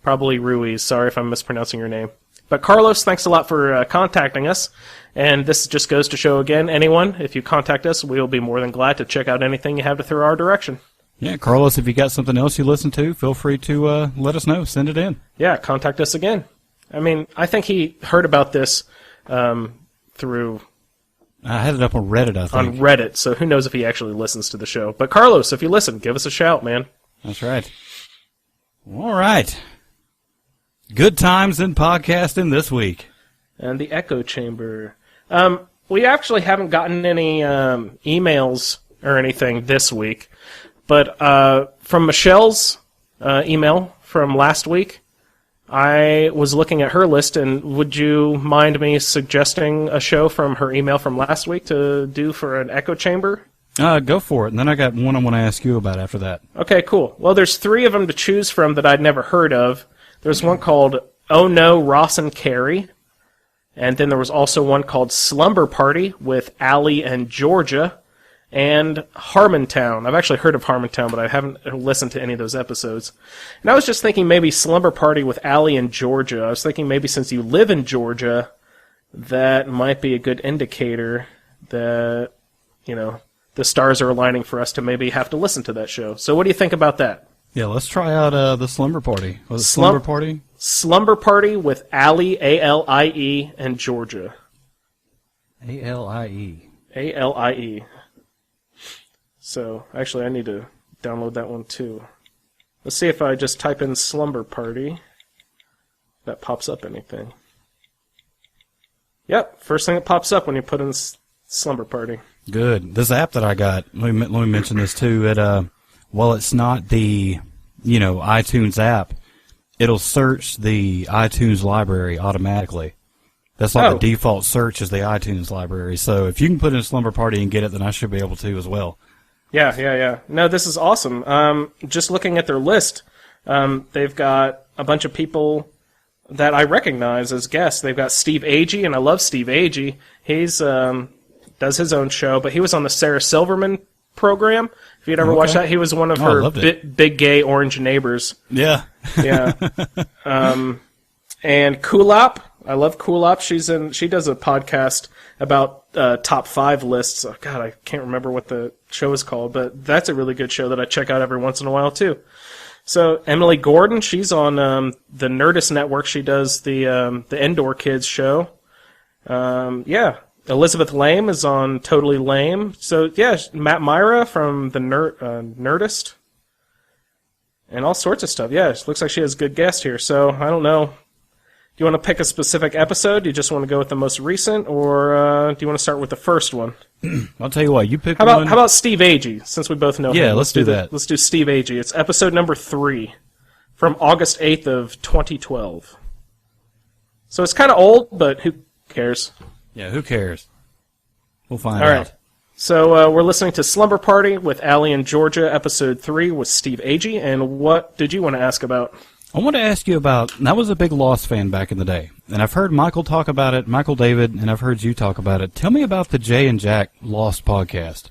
Probably Ruiz. Sorry if I'm mispronouncing your name. But Carlos, thanks a lot for contacting us. And this just goes to show again, anyone, if you contact us, we will be more than glad to check out anything you have to throw our direction. Yeah, Carlos, if you got something else you listen to, feel free to let us know. Send it in. Yeah, contact us again. I mean, I think he heard about this through... I had it up on Reddit, I think. On Reddit, so who knows if he actually listens to the show. But Carlos, if you listen, give us a shout, man. That's right. All right. Good times in podcasting this week. And the echo chamber. We actually haven't gotten any emails or anything this week. But from Michelle's email from last week, I was looking at her list, and would you mind me suggesting a show from her email from last week to do for an echo chamber? Go for it, and then I got one I want to ask you about after that. Okay, cool. Well, there's 3 of them to choose from that I'd never heard of. There's one called Oh No, Ross and Carrie. And then there was also one called Slumber Party with Allie and Georgia. And Harmontown. I've actually heard of Harmontown, but I haven't listened to any of those episodes. And I was just thinking maybe Slumber Party with Allie and Georgia. I was thinking maybe since you live in Georgia, that might be a good indicator that, the stars are aligning for us to maybe have to listen to that show. So what do you think about that? Yeah, let's try out the Slumber Party. Was it Slumber Party? Slumber Party with Allie, A-L-I-E, and Georgia. A-L-I-E. A-L-I-E. So, actually, I need to download that one too. Let's see if I just type in Slumber Party. If that pops up anything. Yep, first thing that pops up when you put in Slumber Party. Good. This app that I got, let me mention this too. While it's not the, iTunes app, it'll search the iTunes library automatically. That's like the default search is the iTunes library. So if you can put in Slumber Party and get it, then I should be able to as well. Yeah. No, this is awesome. Just looking at their list, they've got a bunch of people that I recognize as guests. They've got Steve Agee, and I love Steve Agee. He's does his own show, but he was on the Sarah Silverman program. If you'd ever watched that, he was one of her big gay orange neighbors. Yeah. Yeah. And Kulop. I love Kulop. She does a podcast about top 5 lists. Oh, God, I can't remember what the show is called, but that's a really good show that I check out every once in a while, too. So Emily Gordon, she's on the Nerdist Network. She does the Indoor Kids show. Yeah. Elizabeth Lame is on Totally Lame. So, yeah, Matt Myra from the Nerdist. And all sorts of stuff. Yeah, it looks like she has good guests here. So, I don't know. Do you want to pick a specific episode? Do you just want to go with the most recent? Or do you want to start with the first one? I'll tell you what, you pick one. How about Steve Agee, since we both know him? Yeah, let's do that. Let's do Steve Agee. It's episode number 3 from August 8th of 2012. So it's kind of old, but who cares? Yeah, who cares? We'll find out. All right. So we're listening to Slumber Party with Allie and Georgia, episode 3 with Steve Agee. And what did you want to ask about? I want to ask you about, I was a big Lost fan back in the day, and I've heard Michael talk about it, Michael David, and I've heard you talk about it. Tell me about the Jay and Jack Lost podcast.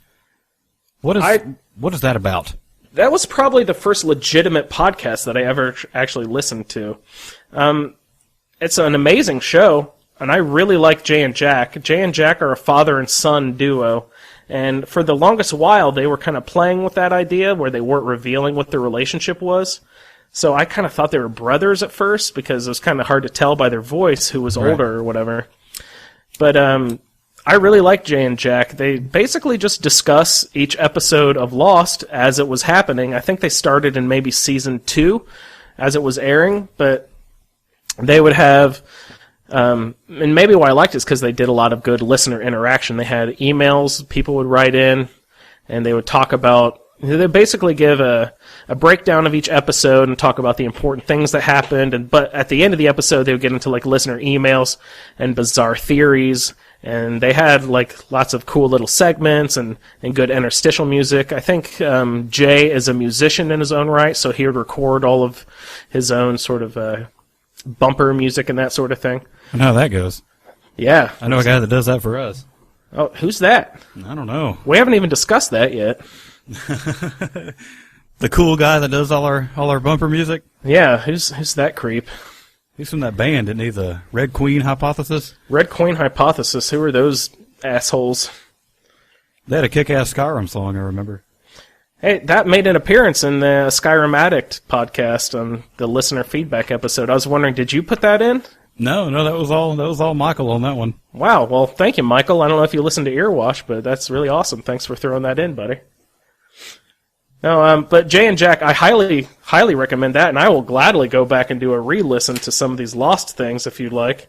What is that about? That was probably the first legitimate podcast that I ever actually listened to. It's an amazing show, and I really like Jay and Jack. Jay and Jack are a father and son duo, and for the longest while they were kind of playing with that idea where they weren't revealing what their relationship was. So I kind of thought they were brothers at first because it was kind of hard to tell by their voice who was older or whatever. But I really like Jay and Jack. They basically just discuss each episode of Lost as it was happening. I think they started in maybe season 2 as it was airing, but they would have... and maybe why I liked it is because they did a lot of good listener interaction. They had emails, people would write in, and they would talk about... They basically give a breakdown of each episode and talk about the important things that happened. But at the end of the episode, they would get into like listener emails and bizarre theories. And they had like lots of cool little segments and good interstitial music. I think Jay is a musician in his own right, so he would record all of his own sort of bumper music and that sort of thing. I know how that goes. Yeah. I know a guy that does that for us. Oh, who's that? I don't know. We haven't even discussed that yet. The cool guy that does all our bumper music? Yeah, who's that creep? He's from that band, isn't he? The Red Queen Hypothesis? Red Queen Hypothesis. Who are those assholes? They had a kick-ass Skyrim song, I remember. Hey, that made an appearance in the Skyrim Addict podcast on the listener feedback episode. I was wondering, did you put that in? No, that was all Michael on that one. Wow, well, thank you, Michael. I don't know if you listened to Earwash, but that's really awesome. Thanks for throwing that in, buddy. No, but Jay and Jack, I highly, highly recommend that, and I will gladly go back and do a re-listen to some of these Lost things if you'd like.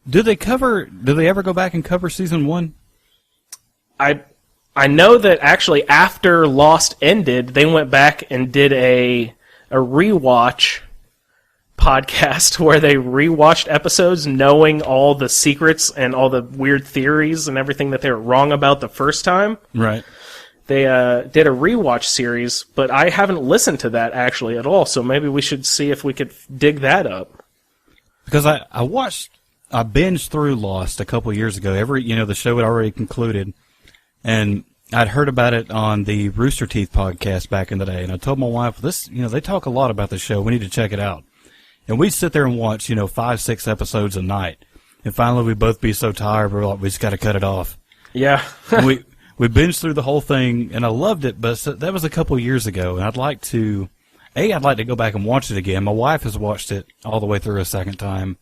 Do they ever go back and cover season 1? I know that actually after Lost ended, they went back and did a rewatch podcast where they rewatched episodes knowing all the secrets and all the weird theories and everything that they were wrong about the first time. Right. They did a rewatch series, but I haven't listened to that actually at all, so maybe we should see if we could dig that up. because I binged through Lost a couple years ago. The show had already concluded, and I'd heard about it on the Rooster Teeth podcast back in the day, and I told my wife, they talk a lot about the show. We need to check it out. And we'd sit there and watch, 5, 6 episodes a night. And finally we'd both be so tired, we're like, we just got to cut it off. Yeah. And we binged through the whole thing, and I loved it, but that was a couple years ago, and I'd like to go back and watch it again. My wife has watched it all the way through a second time.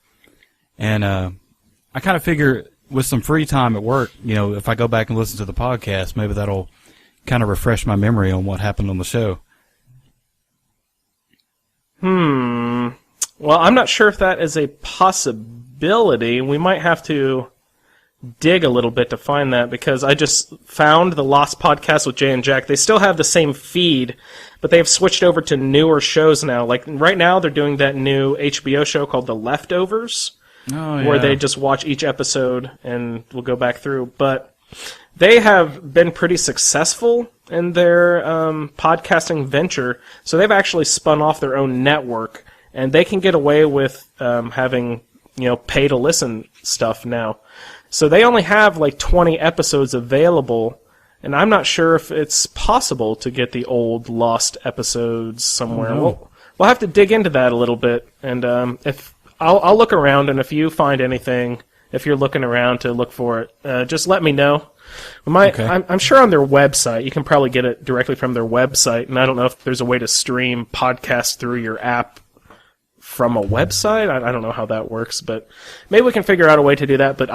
And I kind of figure with some free time at work, if I go back and listen to the podcast, maybe that'll kind of refresh my memory on what happened on the show. Well, I'm not sure if that is a possibility. We might have to dig a little bit to find that, because I just found the Lost podcast with Jay and Jack. They still have the same feed, but they've switched over to newer shows now. Like right now, they're doing that new HBO show called The Leftovers, where they just watch each episode and we'll go back through. But they have been pretty successful in their podcasting venture, so they've actually spun off their own network, and they can get away with having pay to listen stuff now. So they only have like 20 episodes available, and I'm not sure if it's possible to get the old Lost episodes somewhere. Oh, We'll have to dig into that a little bit, and if I'll look around, and if you find anything, if you're looking around to look for it, just let me know. Okay. I'm sure on their website, you can probably get it directly from their website, and I don't know if there's a way to stream podcasts through your app from a website. I don't know how that works, but maybe we can figure out a way to do that. But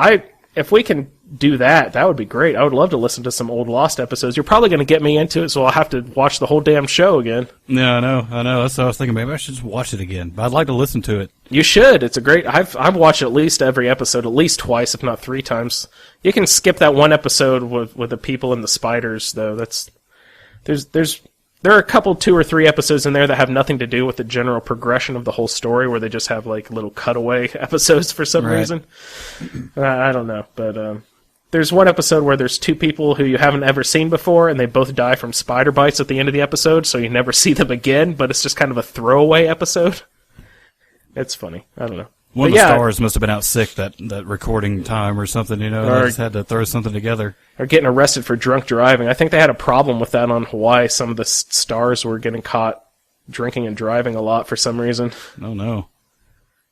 if we can do that, that would be great. I would love to listen to some old Lost episodes. You're probably going to get me into it, so I'll have to watch the whole damn show again. Yeah, I know. That's what I was thinking. Maybe I should just watch it again. But I'd like to listen to it. You should. It's a great. I've watched at least every episode, at least twice, if not 3 times. You can skip that one episode with the people and the spiders, though. There are a couple, 2 or 3 episodes in there that have nothing to do with the general progression of the whole story, where they just have like little cutaway episodes for some reason. I don't know, but there's one episode where there's 2 people who you haven't ever seen before, and they both die from spider bites at the end of the episode, so you never see them again, but it's just kind of a throwaway episode. It's funny. I don't know. One of the stars must have been out sick that recording time or something, They just had to throw something together. Or getting arrested for drunk driving. I think they had a problem with that on Hawaii. Some of the stars were getting caught drinking and driving a lot for some reason. Oh, no.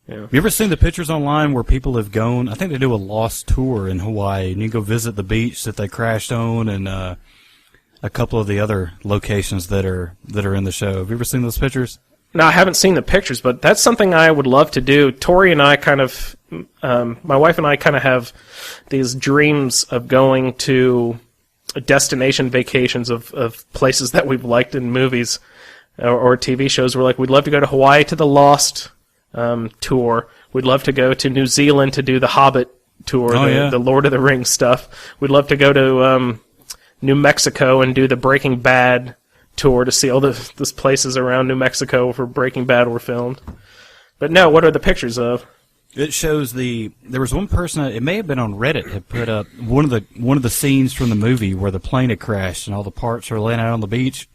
Yeah. Have you ever seen the pictures online where people have gone? I think they do a Lost tour in Hawaii, and you go visit the beach that they crashed on, and a couple of the other locations that are in the show. Have you ever seen those pictures? No, I haven't seen the pictures, but that's something I would love to do. Tori and I my wife and I kind of have these dreams of going to destination vacations of places that we've liked in movies or TV shows. We're like, we'd love to go to Hawaii to the Lost tour. We'd love to go to New Zealand to do the Hobbit tour, the Lord of the Rings stuff. We'd love to go to New Mexico and do the Breaking Bad tour to see all the places around New Mexico where Breaking Bad were filmed. But no, what are the pictures of? It shows there was one person, it may have been on Reddit, had put up one of the scenes from the movie where the plane had crashed and all the parts are laying out on the beach,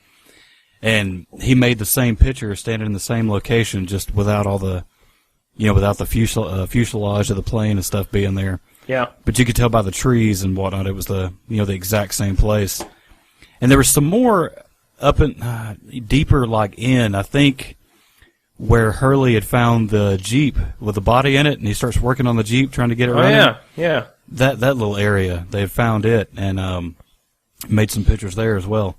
and he made the same picture standing in the same location, just without all the without the fuselage of the plane and stuff being there. Yeah. But you could tell by the trees and whatnot, it was the exact same place. And there was some more up and deeper, like I think, where Hurley had found the Jeep with the body in it, and he starts working on the Jeep trying to get it running. Yeah. That little area, they had found it and made some pictures there as well.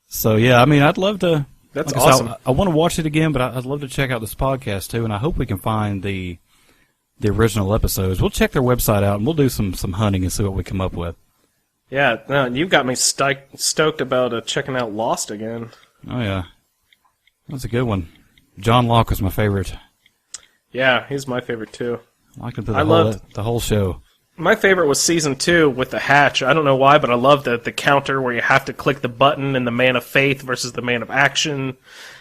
So yeah, I mean, I'd love to. That's awesome. I want to watch it again, but I'd love to check out this podcast too, and I hope we can find the original episodes. We'll check their website out and we'll do some hunting and see what we come up with. Yeah, no, you've got me stoked about checking out Lost again. Oh yeah, that's a good one. John Locke was my favorite. Yeah, he's my favorite too. I liked the whole show. My favorite was season 2 with the hatch. I don't know why, but I love the counter where you have to click the button and the man of faith versus the man of action.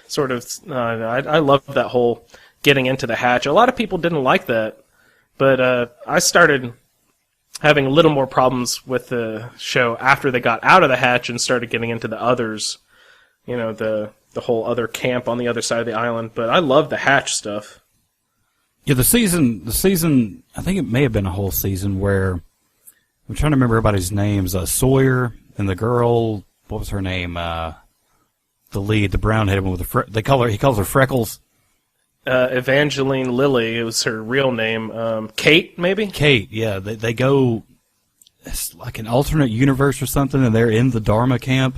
Sort of, I love that whole getting into the hatch. A lot of people didn't like that, but I started having a little more problems with the show after they got out of the hatch and started getting into the others. The whole other camp on the other side of the island. But I love the hatch stuff. Yeah, the season. I think it may have been a whole season where I'm trying to remember everybody's names. Sawyer and the girl. What was her name? The lead, the brown-headed one with the he calls her Freckles. Evangeline Lilly, it was her real name. Kate, maybe? Kate, yeah. They go, it's like an alternate universe or something, and they're in the Dharma camp.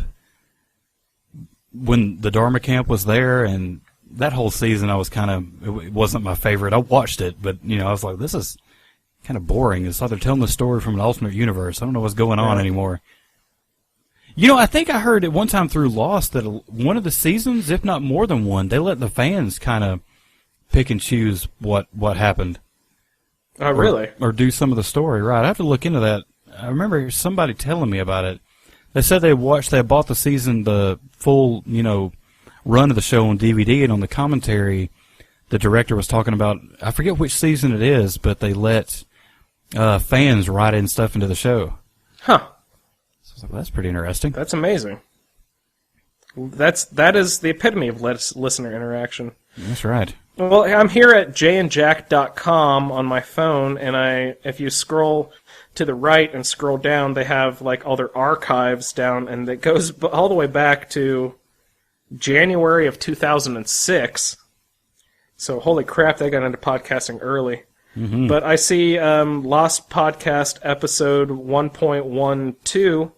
When the Dharma camp was there, and that whole season I was it wasn't my favorite. I watched it, but, I was like, this is kind of boring. It's like they're telling the story from an alternate universe. I don't know what's going on anymore. I think I heard at one time through Lost that one of the seasons, if not more than one, they let the fans kind of pick and choose what happened. Oh, really? Or do some of the story, right. I have to look into that. I remember somebody telling me about it. They said they bought the season, the full, run of the show on DVD, and on the commentary, the director was talking about, I forget which season it is, but they let fans write in stuff into the show. Huh. So I was like, well, that's pretty interesting. That's amazing. That is the epitome of listener interaction. That's right. Well, I'm here at jayandjack.com on my phone, and if you scroll to the right and scroll down, they have like all their archives down, and it goes all the way back to January of 2006. So holy crap, they got into podcasting early. Mm-hmm. But I see Lost Podcast episode 1.12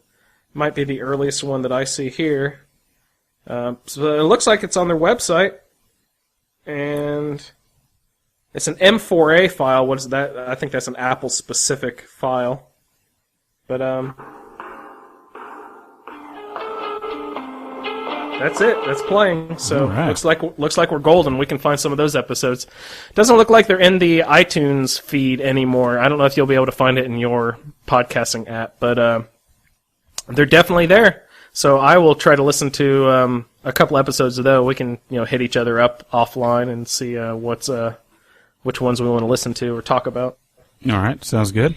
might be the earliest one that I see here. So it looks like it's on their website. And it's an M4A file. What is that? I think that's an Apple-specific file. But, that's it. That's playing. So right. looks like we're golden. We can find some of those episodes. Doesn't look like they're in the iTunes feed anymore. I don't know if you'll be able to find it in your podcasting app, but they're definitely there. So I will try to listen to a couple episodes, though. We can hit each other up offline and see which ones we want to listen to or talk about. All right, sounds good.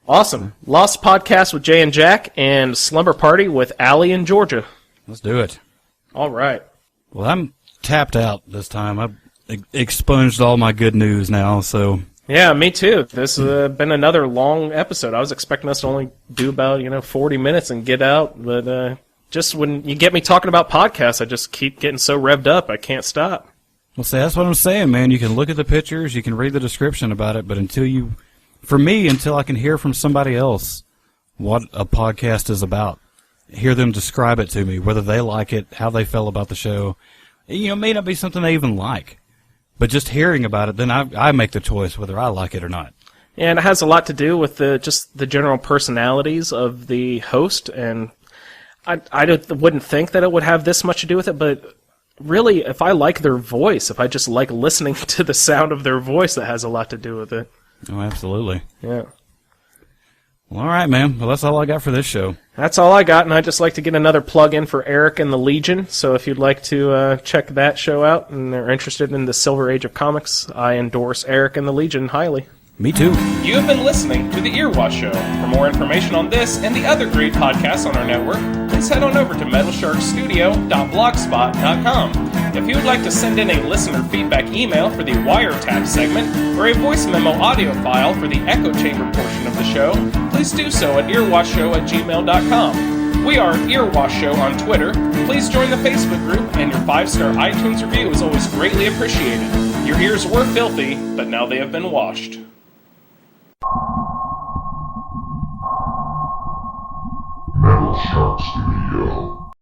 Awesome. Lost Podcast with Jay and Jack, and Slumber Party with Allie and Georgia. Let's do it. All right. Well, I'm tapped out this time. I've expunged all my good news now, so... Yeah, me too. This has been another long episode. I was expecting us to only do about 40 minutes and get out, but just when you get me talking about podcasts, I just keep getting so revved up, I can't stop. Well, see, that's what I'm saying, man. You can look at the pictures, you can read the description about it, but until I can hear from somebody else what a podcast is about, hear them describe it to me, whether they like it, how they felt about the show, it may not be something they even like. But just hearing about it, then I make the choice whether I like it or not. Yeah, and it has a lot to do with just the general personalities of the host, and I wouldn't think that it would have this much to do with it, but really, if I like their voice, if I just like listening to the sound of their voice, that has a lot to do with it. Oh, absolutely. Yeah. Well, all right, man. Well, that's all I got for this show. That's all I got, and I'd just like to get another plug in for Eric and the Legion. So if you'd like to check that show out and are interested in the Silver Age of comics, I endorse Eric and the Legion highly. Me too. You have been listening to The Earwash Show. For more information on this and the other great podcasts on our network, please head on over to metalsharkstudio.blogspot.com. If you would like to send in a listener feedback email for the Wiretap segment or a voice memo audio file for the echo chamber portion of the show, please do so at earwashshow@gmail.com. We are Earwash Show on Twitter. Please join the Facebook group, and your 5-star iTunes review is always greatly appreciated. Your ears were filthy, but now they have been washed. Metal Shark Studio.